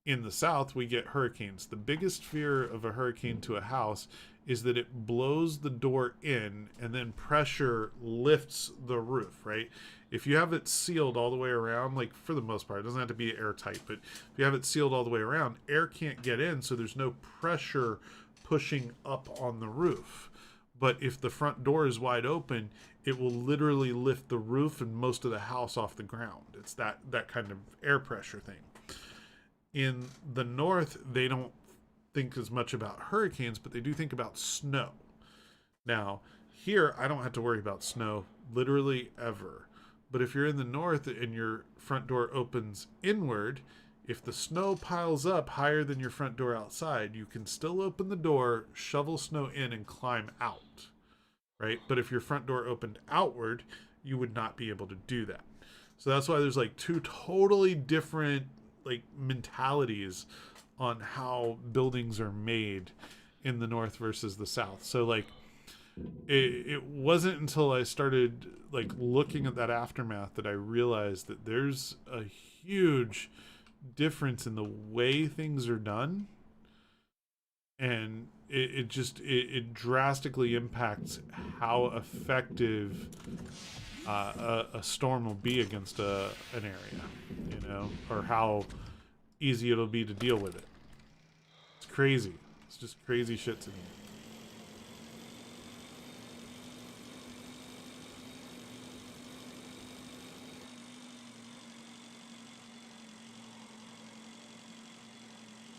In the south, we get hurricanes. The biggest fear of a hurricane to a house is that it blows the door in and then pressure lifts the roof, right? If you have it sealed all the way around, like for the most part, it doesn't have to be airtight, but if you have it sealed all the way around, air can't get in, so there's no pressure pushing up on the roof. But if the front door is wide open, it will literally lift the roof and most of the house off the ground. It's that kind of air pressure thing. In the north, they don't think as much about hurricanes, but they do think about snow. Now, here, I don't have to worry about snow literally ever. But if you're in the north and your front door opens inward, if the snow piles up higher than your front door outside, you can still open the door, shovel snow in, and climb out, right? But if your front door opened outward, you would not be able to do that. So that's why there's like two totally different like mentalities on how buildings are made in the north versus the south. So like it wasn't until I started like looking at that aftermath that I realized that there's a huge difference in the way things are done, and it drastically impacts how effective a storm will be against an area, you know, or how easy it'll be to deal with it. It's crazy. It's just crazy shit to me.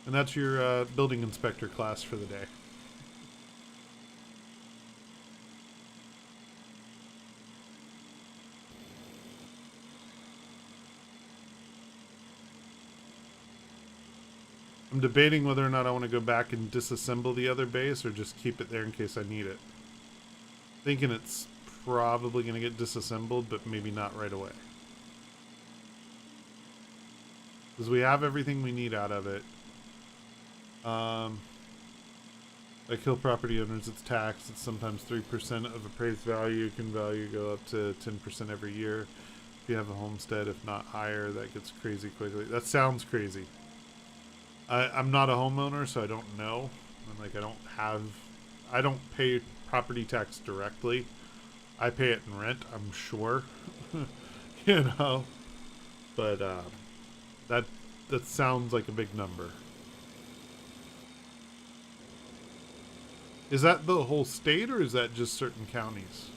And that's your building inspector class for the day. I'm debating whether or not I want to go back and disassemble the other base or just keep it there in case I need it. Thinking it's probably going to get disassembled, but maybe not right away. Because we have everything we need out of it. I kill property owners, it's taxed. It's sometimes 3% of appraised value. Can value go up to 10% every year if you have a homestead, if not higher. That gets crazy quickly. That sounds crazy. I'm not a homeowner, so I don't know. Like I don't pay property tax directly. I pay it in rent, I'm sure. You know, but that sounds like a big number. Is that the whole state, or is that just certain counties?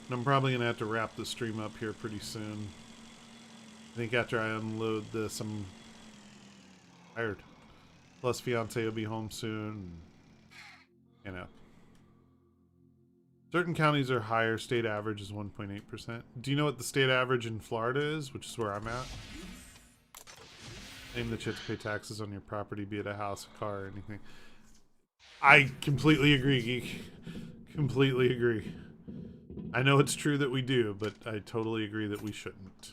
I'm probably going to have to wrap the stream up here pretty soon. I think after I unload this, I'm tired. Plus, fiance will be home soon. You know. Certain counties are higher. State average is 1.8%. Do you know what the state average in Florida is, which is where I'm at? Name that you have to pay taxes on your property, be it a house, a car, or anything. I completely agree, Geek. Completely agree. I know it's true that we do, but I totally agree that we shouldn't.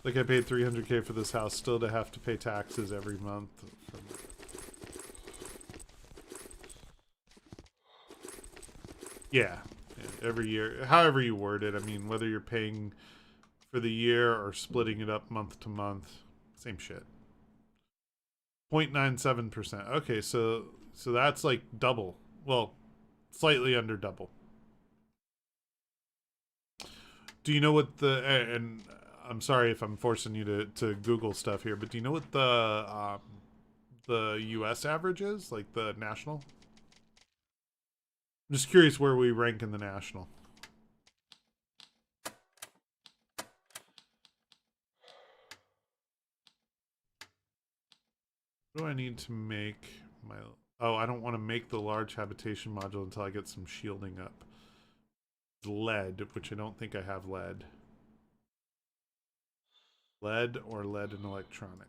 Like I paid $300K for this house, still to have to pay taxes every month. Yeah, every year. However you word it. I mean, whether you're paying for the year or splitting it up month to month, same shit. 0.97%. Okay, so that's like double. Well, slightly under double. Do you know what the and I'm sorry if I'm forcing you to Google stuff here, but do you know what the U.S. average is, like the national? I'm just curious where we rank in the national. What do I need to make my... Oh, I don't want to make the large habitation module until I get some shielding up. Lead, which I don't think I have lead. Lead or lead in electronics.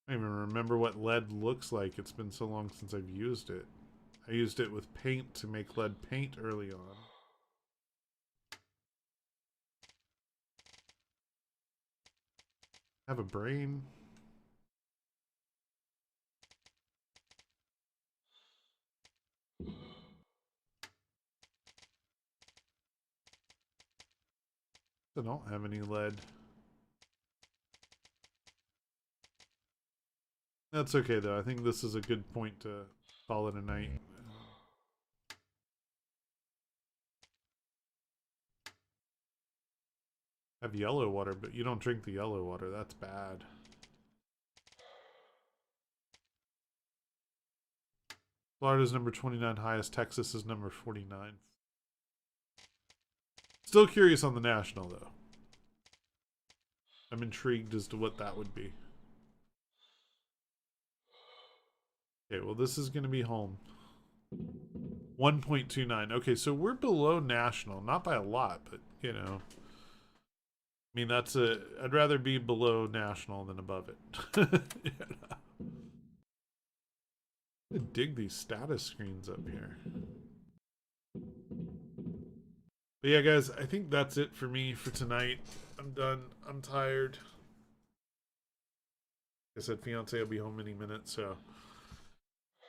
I don't even remember what lead looks like. It's been so long since I've used it. I used it with paint to make lead paint early on. Have a brain. I don't have any lead. That's okay though. I think this is a good point to call it a night. Have yellow water, but you don't drink the yellow water. That's bad. Florida's number 29 highest. Texas is number 49. Still curious on the national, though. I'm intrigued as to what that would be. Okay, well, this is going to be home. 1.29. Okay, so we're below national. Not by a lot, but, you know. I mean, that's a... I'd rather be below national than above it. You know? I dig these status screens up here. But yeah, guys, I think that's it for me for tonight. I'm done. I'm tired. Like I said, fiance will be home any minute, so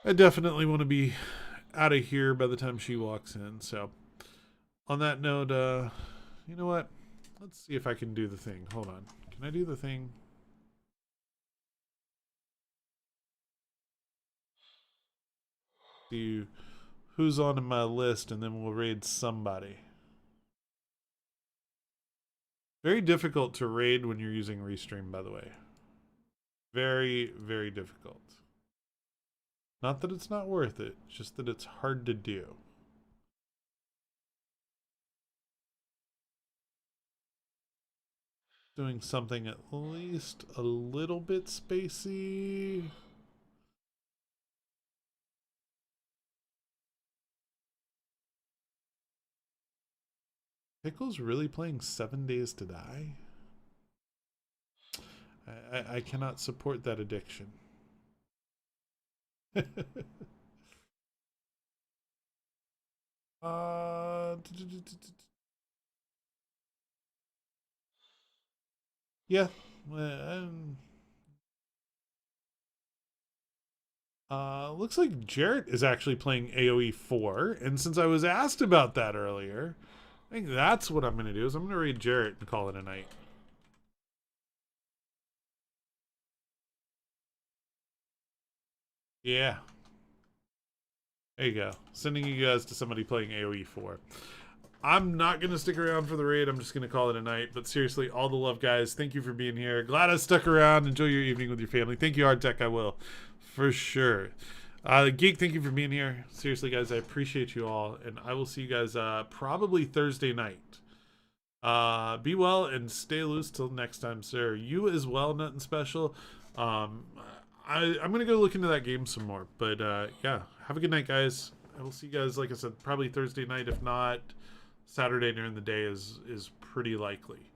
I definitely want to be out of here by the time she walks in. So on that note, you know what? Let's see if I can do the thing. Hold on. Can I do the thing? See who's on my list, and then we'll raid somebody. Very difficult to raid when you're using Restream, by the way. Very, very difficult. Not that it's not worth it, just that it's hard to do. Doing something at least a little bit spacey. Pickle's really playing 7 Days to Die? I cannot support that addiction. Yeah. Looks like Jarrett is actually playing AoE 4, and since I was asked about that earlier, I think that's what I'm going to do, is I'm going to raid Jarrett and call it a night. Yeah. There you go. Sending you guys to somebody playing AoE 4. I'm not going to stick around for the raid. I'm just going to call it a night. But seriously, all the love, guys. Thank you for being here. Glad I stuck around. Enjoy your evening with your family. Thank you, Hardtech. I will. For sure. Geek, thank you for being here. Seriously, guys, I appreciate you all, and I will see you guys probably Thursday night. Be well and stay loose till next time, sir. You as well, Nothing Special. I'm gonna go look into that game some more. But yeah, have a good night, guys. I will see you guys, like I said, probably Thursday night. If not, Saturday during the day is pretty likely.